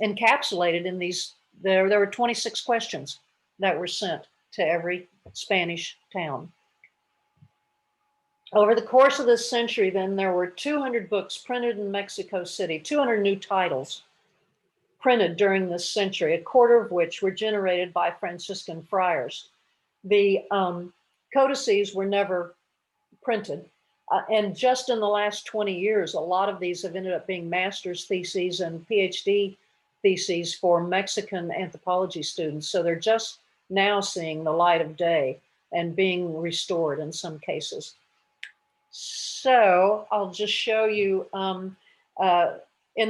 encapsulated in these. There were 26 questions that were sent to every Spanish town. Over the course of this century, then, there were 200 books printed in Mexico City, 200 new titles printed during this century, a quarter of which were generated by Franciscan friars. The codices were never printed. And just in the last 20 years, a lot of these have ended up being master's theses and PhD theses for Mexican anthropology students. So they're just now seeing the light of day and being restored in some cases. So I'll just show you, in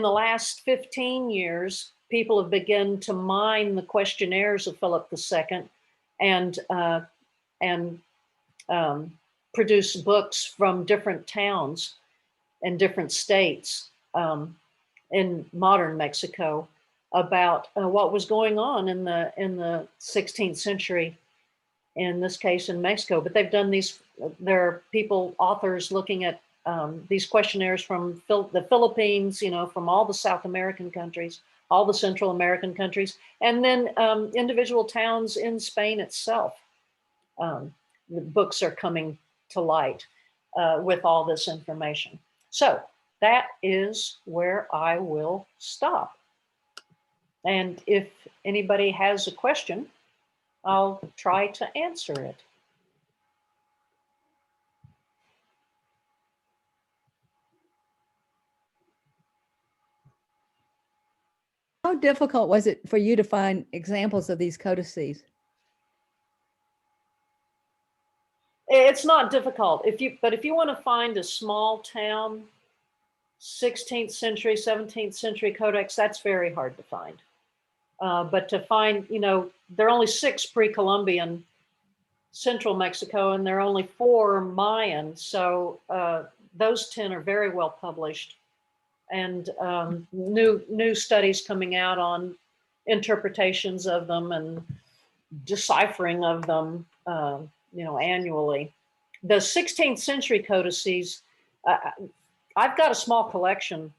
the last 15 years, people have begun to mine the questionnaires of Philip II and produce books from different towns and different states in modern Mexico about what was going on in the 16th century, in this case in Mexico. But they've done these, there are people, authors looking at these questionnaires from the Philippines, from all the South American countries, all the Central American countries, and then individual towns in Spain itself. The books are coming to light with all this information. So that is where I will stop. And if anybody has a question, I'll try to answer it. How difficult was it for you to find examples of these codices? It's not difficult. But if you want to find a small town, 16th century, 17th century codex, that's very hard to find. But to find, there are only 6 preColumbian central Mexico, and there are only 4 Mayan. So those 10 are very well published, and new studies coming out on interpretations of them and deciphering of them, annually. The 16th century codices, I've got a small collection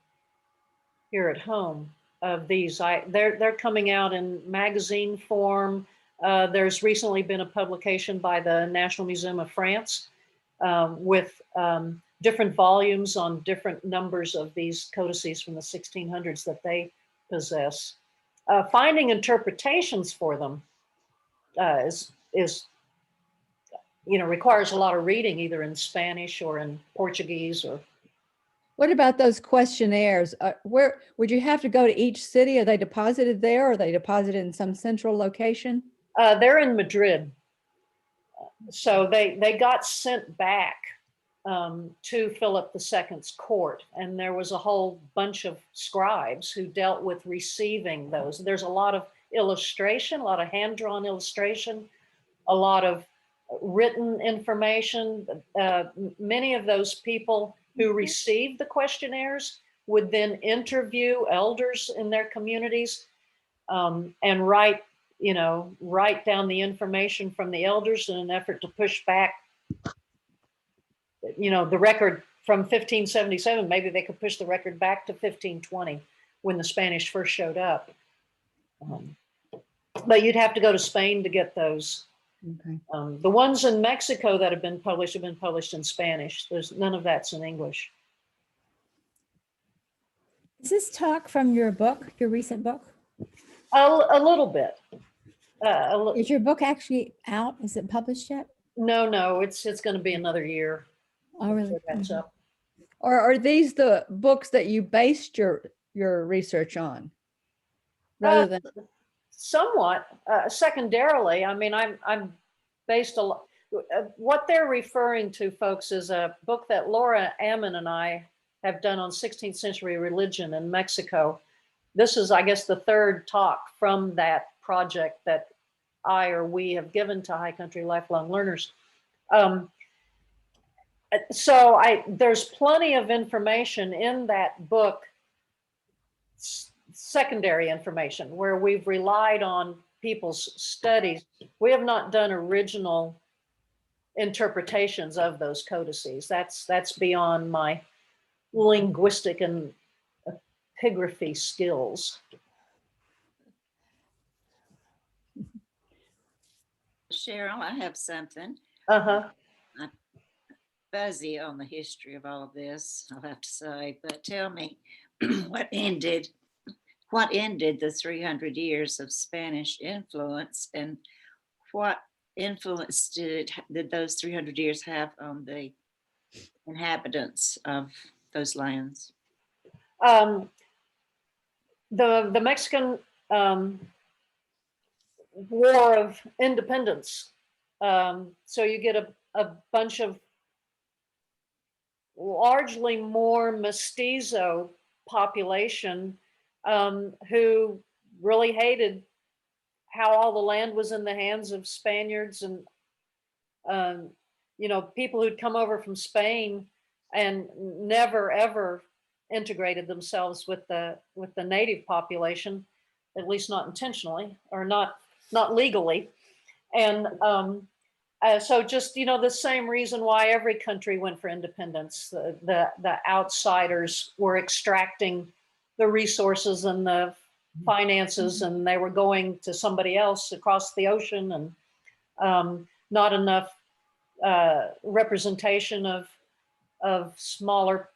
here at home of these. They're coming out in magazine form. There's recently been a publication by the National Museum of France with different volumes on different numbers of these codices from the 1600s that they possess. Finding interpretations for them is requires a lot of reading, either in Spanish or in Portuguese. Or What about those questionnaires? Where would you have to go to each city? Are they deposited there, or are they deposited in some central location? they're in Madrid, so they got sent back to Philip II's court, and there was a whole bunch of scribes who dealt with receiving those. There's a lot of illustration, a lot of hand-drawn illustration, a lot of written information. Many of those people who received the questionnaires would then interview elders in their communities and write down the information from the elders in an effort to push back, the record from 1577. Maybe they could push the record back to 1520 when the Spanish first showed up. But you'd have to go to Spain to get those. Okay. The ones in Mexico that have been published in Spanish. There's none of that's in English. Is this talk from your book, your recent book? A little bit. Is your book actually out? Is it published yet? No, it's going to be another year. Oh, really? before that's up. Or are these the books that you based your research on, rather than? Somewhat. Secondarily, I mean, I'm based a lot. What they're referring to, folks, is a book that Laura Ammon and I have done on 16th century religion in Mexico. This is, I guess, the third talk from that project that we have given to High Country Lifelong Learners. So there's plenty of information in that book, secondary information, where we've relied on people's studies. We have not done original interpretations of those codices. That's beyond my linguistic and epigraphy skills. Cheryl, I have something. Uh-huh. I'm fuzzy on the history of all of this, I'll have to say, but tell me what ended the 300 years of Spanish influence, and what influence did those 300 years have on the inhabitants of those lands? The Mexican War of Independence. So you get a bunch of largely more mestizo population who really hated how all the land was in the hands of Spaniards, and people who'd come over from Spain and never ever integrated themselves with the native population, at least not intentionally or not legally. And so just the same reason why every country went for independence. The outsiders were extracting the resources and the finances, and they were going to somebody else across the ocean, and not enough representation of smaller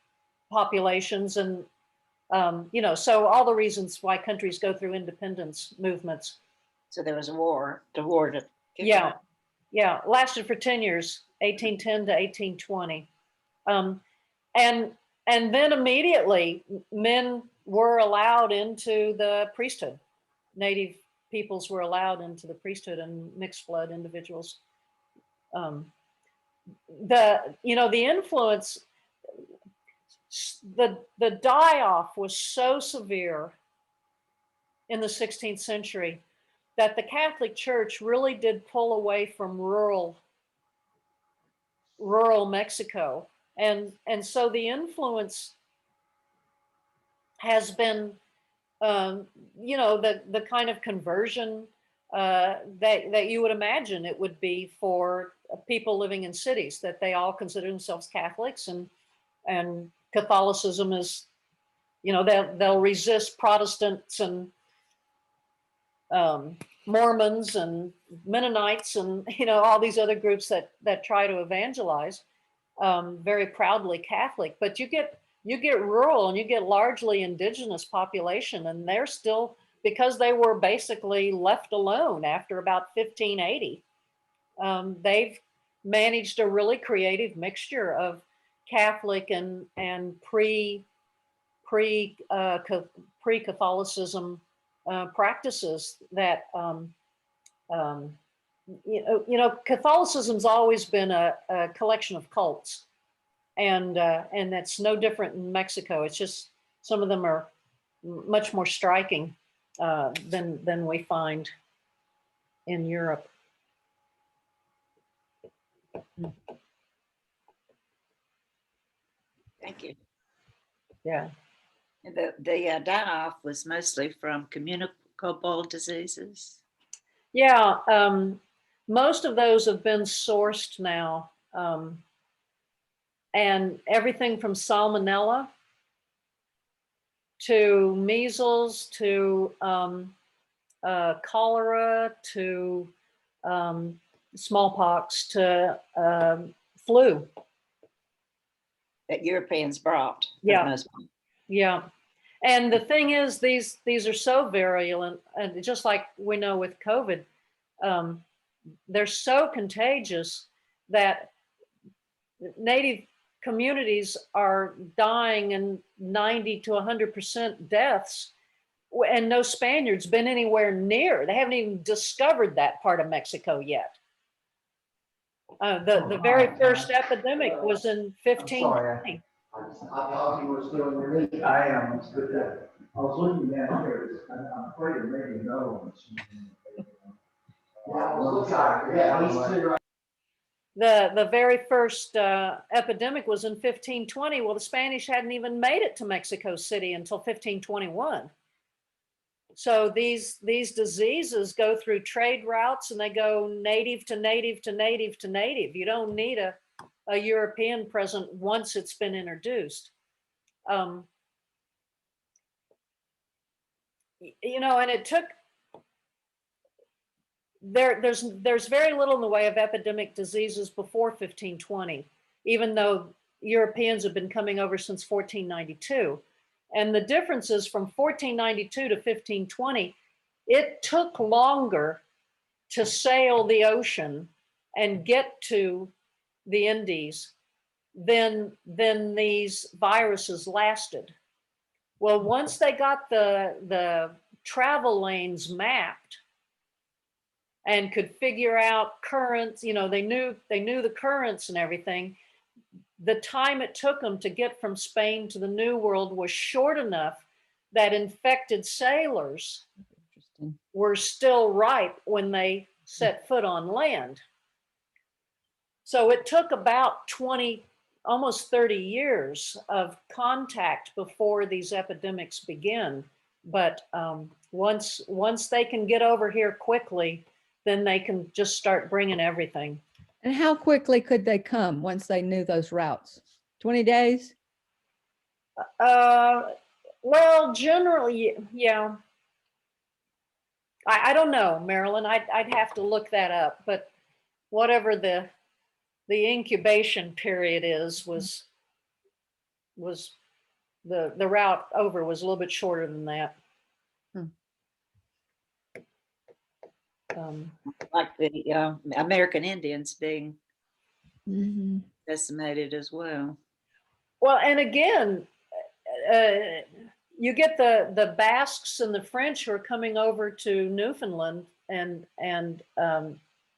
populations, and so all the reasons why countries go through independence movements. So there was a war, to Yeah, lasted for 10 years, 1810 to 1820. And then immediately men were allowed into the priesthood. Native peoples were allowed into the priesthood, and mixed blood individuals. The influence, the die-off was so severe in the 16th century that the Catholic Church really did pull away from rural Mexico. And so the influence has been, the kind of conversion that you would imagine it would be for people living in cities, that they all consider themselves Catholics and Catholicism is, they'll resist Protestants and Mormons and Mennonites and all these other groups that try to evangelize, very proudly Catholic. But you get rural and you get largely indigenous population, and they're still, because they were basically left alone after about 1580. They've managed a really creative mixture of Catholic and pre-Catholicism practices that Catholicism's always been a collection of cults, and that's no different in Mexico. It's just some of them are much more striking than we find in Europe. Thank you. Yeah. And the die-off was mostly from communicable diseases. Yeah, most of those have been sourced now, and everything from salmonella to measles to cholera to smallpox to flu. That Europeans brought. Yeah. Yeah. And the thing is, these are so virulent, and just like we know with COVID, they're so contagious that native communities are dying in 90 to 100% deaths, and no Spaniards been anywhere near. They haven't even discovered that part of Mexico yet. The very first epidemic was in 1520. I thought you were still in your meeting. I am, it's good that, I was looking downstairs, and I'm afraid of making no. The very first epidemic was in 1520. Well, the Spanish hadn't even made it to Mexico City until 1521. So these diseases go through trade routes, and they go native to native to native to native. You don't need a European present once it's been introduced. And it took, there's very little in the way of epidemic diseases before 1520, even though Europeans have been coming over since 1492. And the difference is from 1492 to 1520, it took longer to sail the ocean and get to the Indies than these viruses lasted. Well, once they got the travel lanes mapped and could figure out currents, they knew the currents and everything, the time it took them to get from Spain to the New World was short enough that infected sailors were still ripe when they set foot on land. So it took about 20, almost 30 years of contact before these epidemics begin. But once they can get over here quickly, then they can just start bringing everything. And how quickly could they come once they knew those routes? 20 days? Well, generally, yeah. I don't know, Marilyn. I'd have to look that up. But whatever the incubation period was the route over was a little bit shorter than that. Like the American Indians being decimated as well. Well, and again, you get the Basques and the French who are coming over to Newfoundland and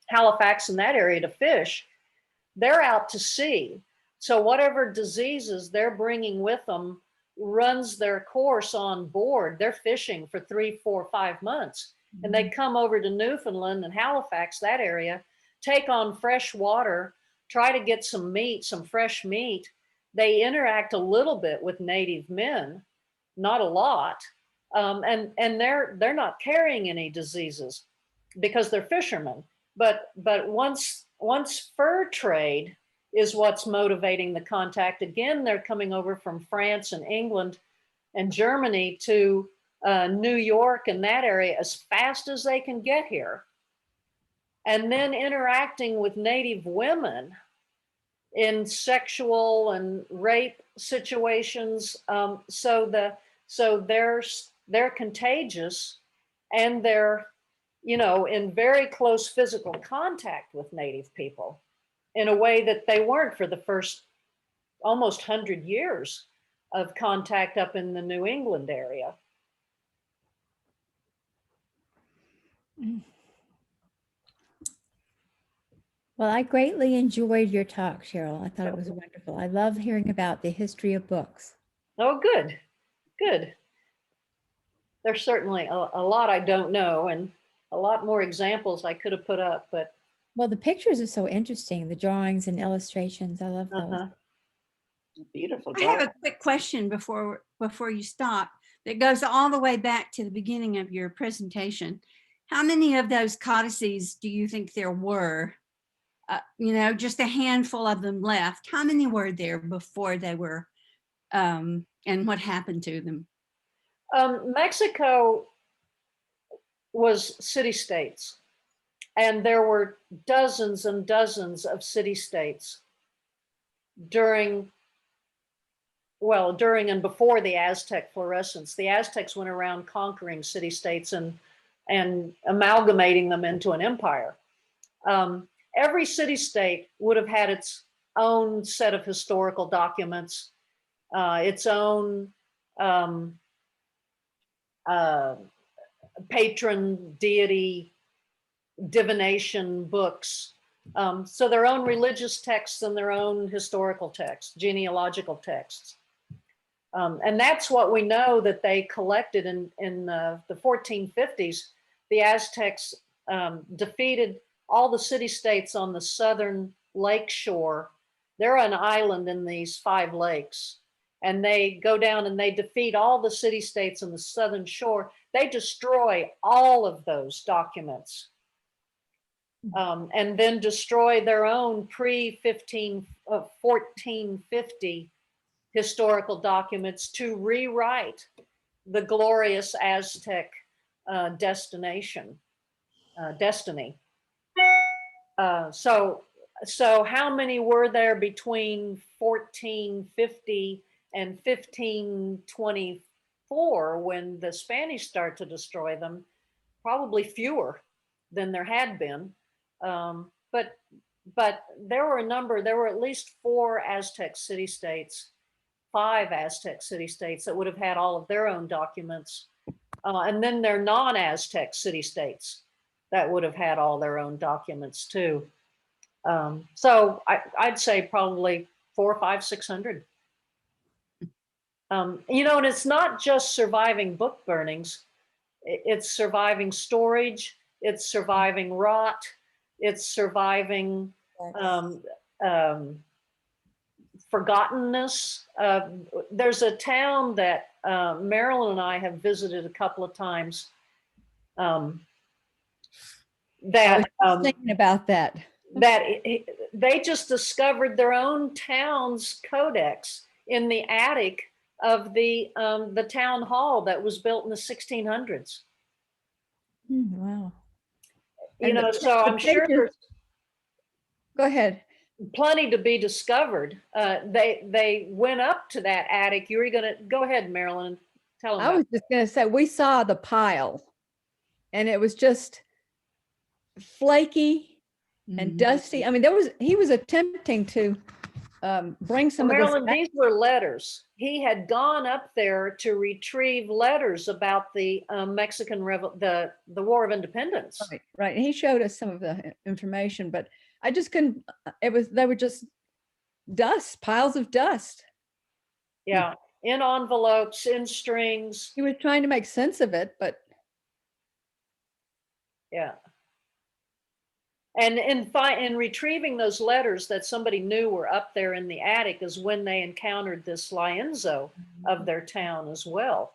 Halifax in that area to fish. They're out to sea. So whatever diseases they're bringing with them runs their course on board. They're fishing for 3, 4, 5 months. And they come over to Newfoundland and Halifax, that area, take on fresh water, try to get some meat, some fresh meat. They interact a little bit with native men, not a lot. And they're not carrying any diseases because they're fishermen. But once fur trade is what's motivating the contact. Again, they're coming over from France and England and Germany to New York and that area as fast as they can get here. And then interacting with Native women in sexual and rape situations. So they're contagious, and they're, in very close physical contact with Native people in a way that they weren't for the first almost 100 years of contact up in the New England area. Well, I greatly enjoyed your talk, Cheryl. I thought it was wonderful. I love hearing about the history of books. Oh, good, good. There's certainly a lot I don't know, and a lot more examples I could have put up, but. Well, the pictures are so interesting, the drawings and illustrations. I love those. Beautiful. I have a quick question before you stop that goes all the way back to the beginning of your presentation. How many of those codices do you think there were? Just a handful of them left. How many were there before they were, and what happened to them? Mexico was city-states, and there were dozens and dozens of city-states during and before the Aztec fluorescence. The Aztecs went around conquering city-states and amalgamating them into an empire. Every city-state would have had its own set of historical documents, its own patron deity divination books. So their own religious texts and their own historical texts, genealogical texts. And that's what we know that they collected in the 1450s. The Aztecs defeated all the city-states on the southern lake shore. They're an island in these 5 lakes. And they go down and they defeat all the city-states on the southern shore. They destroy all of those documents. And then destroy their own pre-1450 historical documents to rewrite the glorious Aztec destiny. So how many were there between 1450 and 1524 when the Spanish started to destroy them? Probably fewer than there had been. But there were a number, there were at least 4 Aztec city-states, 5 Aztec city-states that would have had all of their own documents. And then there are non-Aztec city-states that would have had all their own documents too. So I'd say probably 400, 500, 600. And it's not just surviving book burnings. It's surviving storage. It's surviving rot. It's surviving forgottenness. There's a town that Marilyn and I have visited a couple of times. I was thinking about that. That they just discovered their own town's codex in the attic of the town hall that was built in the 1600s. Wow. So I'm sure there's Go ahead. plenty to be discovered. They went up to that attic. You were going to go ahead, Marilyn. Tell them. I was just going to say, we saw the pile and it was just flaky and dusty. I mean, he was attempting to bring some Marilyn, of this. these were letters. He had gone up there to retrieve letters about the Mexican the War of Independence. Right. He showed us some of the information, but I just couldn't. They were just dust, piles of dust. Yeah, in envelopes, in strings. He was trying to make sense of it, but yeah. And in retrieving those letters that somebody knew were up there in the attic is when they encountered this lienzo of their town as well.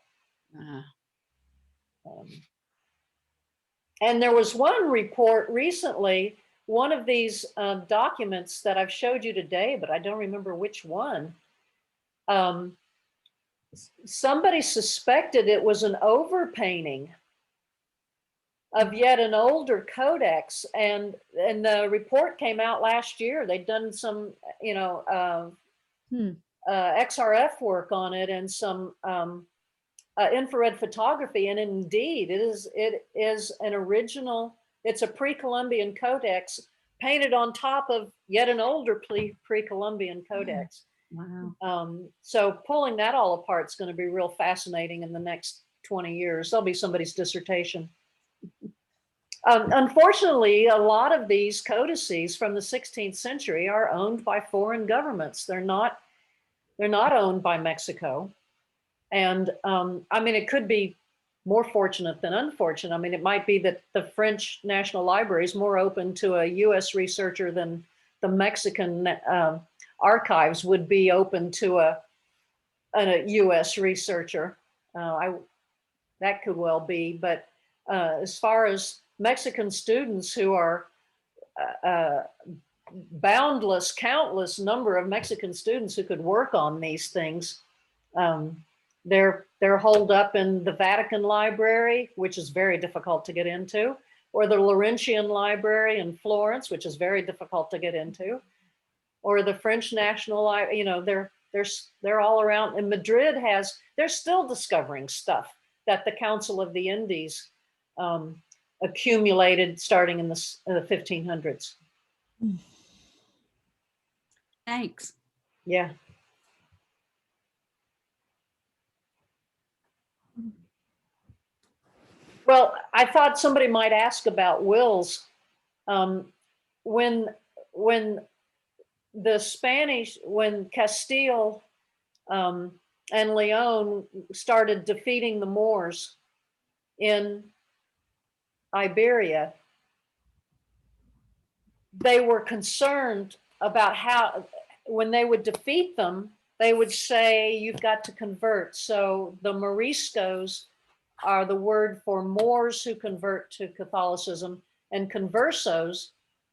And there was one report recently one of these documents that I've showed you today, but I don't remember which one. Somebody suspected it was an overpainting of yet an older codex, and the report came out last year. They'd done some, XRF work on it and some infrared photography, and indeed it is an original. It's a preColumbian codex painted on top of yet an older preColumbian codex. Wow. So pulling that all apart is going to be real fascinating in the next 20 years. There'll be somebody's dissertation. Unfortunately, a lot of these codices from the 16th century are owned by foreign governments. They're not owned by Mexico. And I mean, it could be more fortunate than unfortunate. I mean, it might be that the French National Library is more open to a US researcher than the Mexican archives would be open to a US researcher. That could well be, but as far as Mexican students who are boundless, countless number of Mexican students who could work on these things, they're holed up in the Vatican Library, which is very difficult to get into, or the Laurentian Library in Florence, which is very difficult to get into, or the French National Library. They're all around. And Madrid they're still discovering stuff that the Council of the Indies accumulated starting in the 1500s. Thanks. Yeah. Well, I thought somebody might ask about wills. When Castile and Leon started defeating the Moors in Iberia, they were concerned about how, when they would defeat them, they would say, you've got to convert. So the Moriscos are the word for Moors who convert to Catholicism, and conversos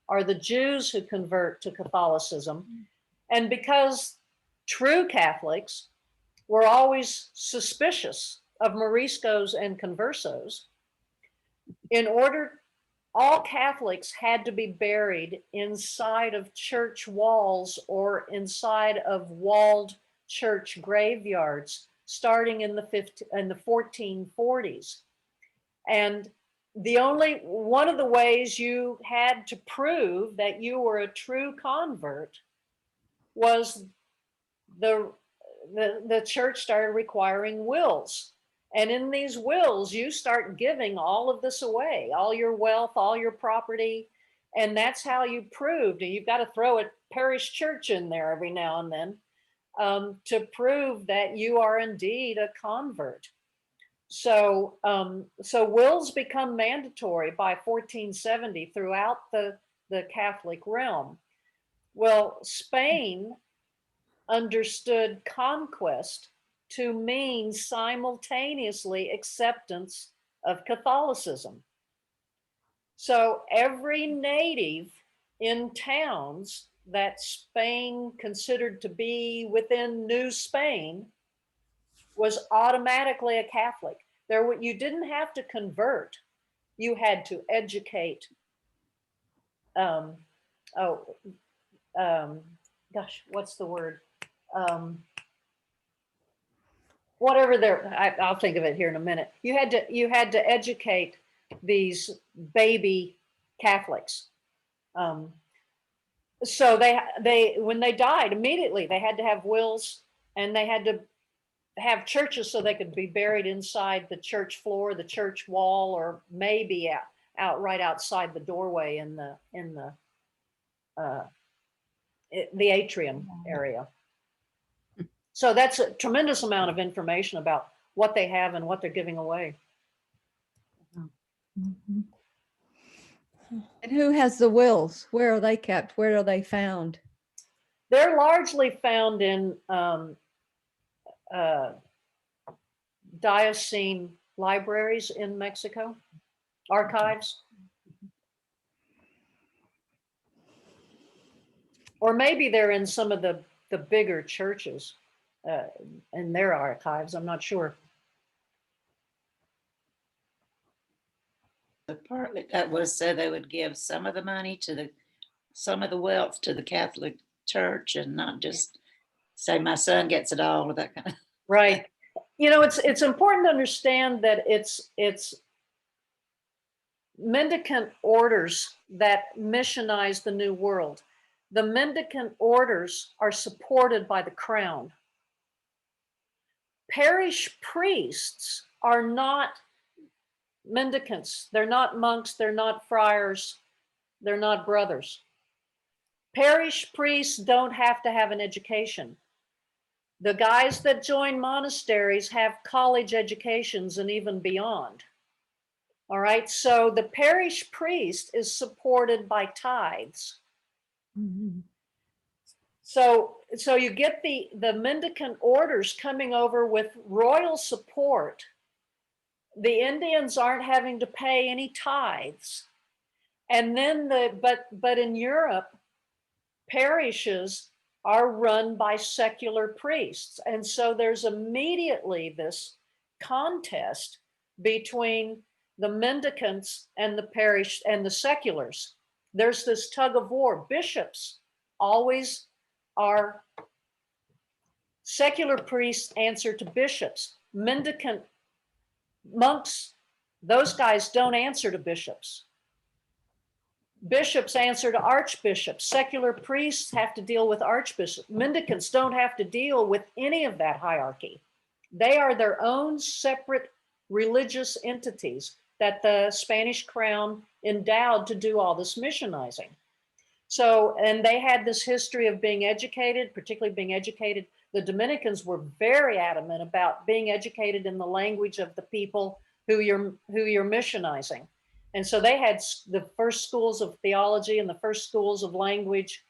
are the Jews who convert to Catholicism. And because true Catholics were always suspicious of Moriscos and conversos, all Catholics had to be buried inside of church walls or inside of walled church graveyards, starting in the 1440s. And one of the ways you had to prove that you were a true convert was the church started requiring wills. And in these wills, you start giving all of this away, all your wealth, all your property. And that's how you proved. And you've got to throw a parish church in there every now and then to prove that you are indeed a convert. So wills become mandatory by 1470 throughout the Catholic realm. Well, Spain understood conquest to mean simultaneously acceptance of Catholicism. So every native in towns that Spain considered to be within New Spain was automatically a Catholic. You didn't have to convert. You had to educate. Gosh, what's the word? Whatever I'll think of it here in a minute. You had to educate these baby Catholics. So they when they died, immediately they had to have wills, and they had to have churches so they could be buried inside the church floor, the church wall, or maybe out right outside the doorway in the atrium area. So that's a tremendous amount of information about what they have and what they're giving away. Mhm. And who has the wills? Where are they kept? Where are they found? They're largely found in diocesan libraries in Mexico, archives. Or maybe they're in some of the bigger churches in their archives. I'm not sure. Partly that was so they would give some of the money to some of the wealth to the Catholic Church and not just say my son gets it all or that kind of. Right. You know, it's important to understand that it's mendicant orders that missionize the New World. The mendicant orders are supported by the crown. Parish priests are not mendicants. They're not monks. They're not friars. They're not brothers. Parish priests don't have to have an education. The guys that join monasteries have college educations and even beyond. All right, so the parish priest is supported by tithes. Mhm. So you get the mendicant orders coming over with royal support. The Indians aren't having to pay any tithes. And then but in Europe, parishes are run by secular priests. And so there's immediately this contest between the mendicants and the parish and the seculars. There's this tug of war. Bishops always are, secular priests answer to bishops. Mendicant monks, those guys don't answer to bishops. Bishops answer to archbishops. Secular priests have to deal with archbishops. Mendicants don't have to deal with any of that hierarchy. They are their own separate religious entities that the Spanish crown endowed to do all this missionizing. So, and they had this history of being educated, particularly being educated. The Dominicans were very adamant about being educated in the language of the people who you're missionizing. And so they had the first schools of theology and the first schools of language.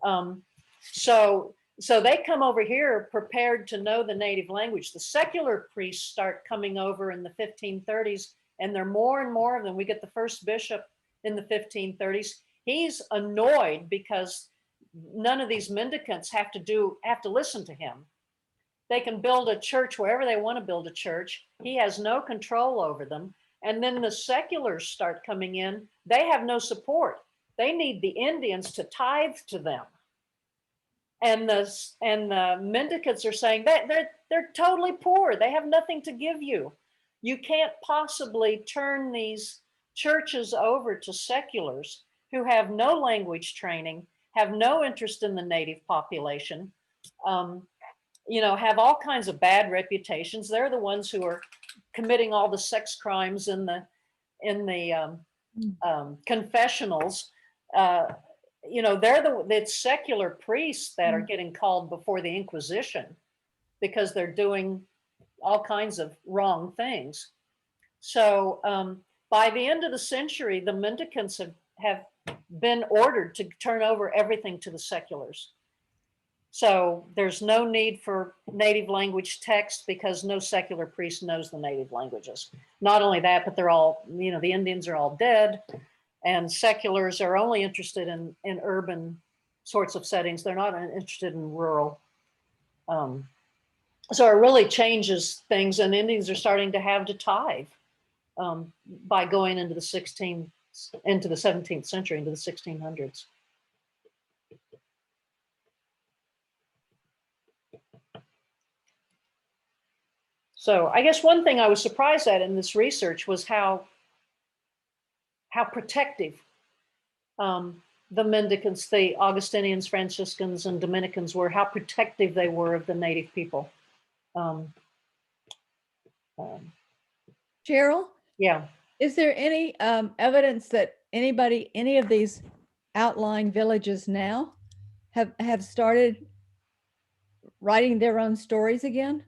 So they come over here prepared to know the native language. The secular priests start coming over in the 1530s, and there are more and more of them. We get the first bishop in the 1530s. He's annoyed because none of these mendicants have to listen to him. They can build a church wherever they want to build a church. He has no control over them. And then the seculars start coming in. They have no support. They need the Indians to tithe to them. And the mendicants are saying that they're totally poor. They have nothing to give you. You can't possibly turn these churches over to seculars who have no language training, have no interest in the native population, have all kinds of bad reputations. They're the ones who are committing all the sex crimes in the confessionals. They're the secular priests that are getting called before the Inquisition because they're doing all kinds of wrong things. So by the end of the century, the mendicants have been ordered to turn over everything to the seculars. So there's no need for native language text because no secular priest knows the native languages. Not only that, but they're all, the Indians are all dead, and seculars are only interested in urban sorts of settings. They're not interested in rural. So it really changes things, and Indians are starting to have to tithe by going into the 17th century, into the 1600s. So I guess one thing I was surprised at in this research was how protective the mendicants, the Augustinians, Franciscans, and Dominicans were, how protective they were of the native people. Cheryl, Yeah. is there any evidence that any of these outlying villages now have started writing their own stories again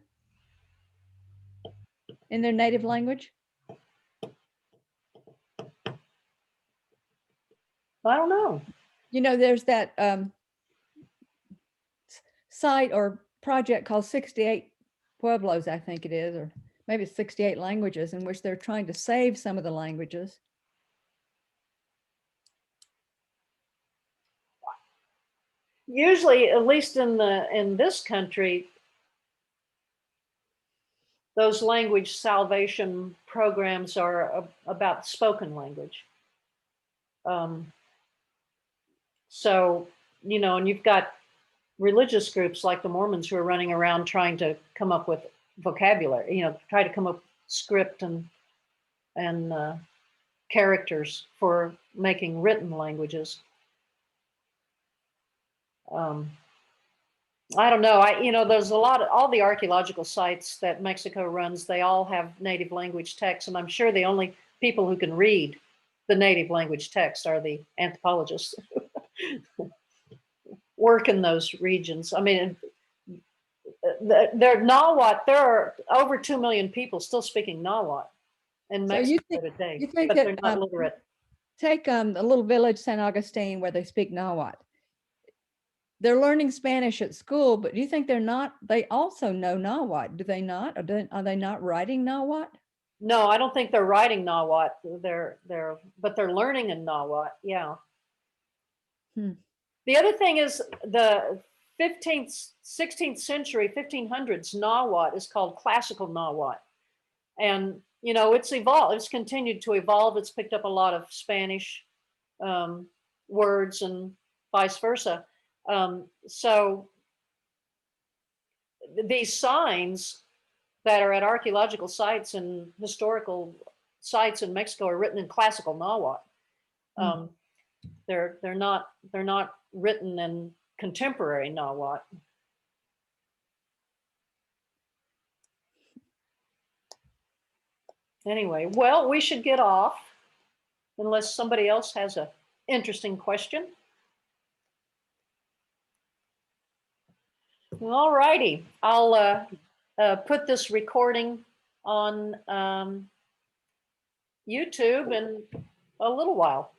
in their native language? I don't know. There's that site or project called 68 Pueblos, I think it is, or maybe it's 68 languages, in which they're trying to save some of the languages. usually, at least in this country, those language salvation programs are about spoken language. So, you know, and you've got religious groups like the Mormons who are running around trying to come up with vocabulary, you know, try to come up with script and characters for making written languages. I don't know. You know, there's a lot of all the archaeological sites that Mexico runs, they all have native language texts, and I'm sure the only people who can read the native language text are the anthropologists work in those regions. I mean, they're Nahuatl. There are over 2 million people still speaking Nahuatl in So you Mexico think- today, you think but that, they're not literate. Take a little village, San Augustine, where they speak Nahuatl. They're learning Spanish at school, but do you think they also know Nahuatl? Do they not? Are they not writing Nahuatl? No, I don't think they're writing Nahuatl. But they're learning in Nahuatl. Yeah. The other thing is the 15th, 16th century, 1500s Nahuatl is called classical Nahuatl. And, you know, it's evolved. It's continued to evolve. It's picked up a lot of Spanish words and vice versa. So these signs that are at archaeological sites and historical sites in Mexico are written in classical Nahuatl. They're not written in contemporary Nahuatl. Anyway, well, we should get off unless somebody else has an interesting question. All righty, I'll put this recording on YouTube in a little while.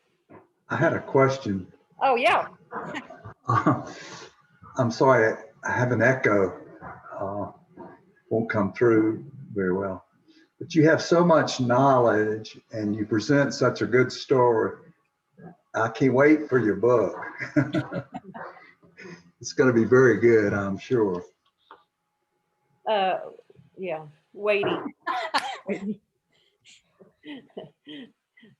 I had a question. Oh, yeah. I'm sorry, I have an echo. Won't come through very well. But you have so much knowledge and you present such a good story. I can't wait for your book. It's going to be very good, I'm sure. Yeah, waiting.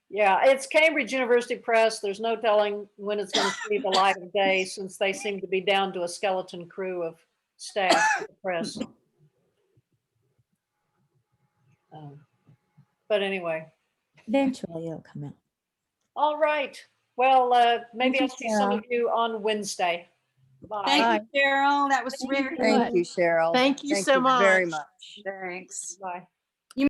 Yeah, it's Cambridge University Press. There's no telling when it's going to see the light of day since they seem to be down to a skeleton crew of staff at the press. But anyway. Eventually it'll come out. All right. Well, maybe Thank I'll you, see some of Cheryl. you on Wednesday. Bye. Thank you, Cheryl. That was very very good. much. Thank you, Cheryl. Thank you so Very much. much. Thanks. Bye.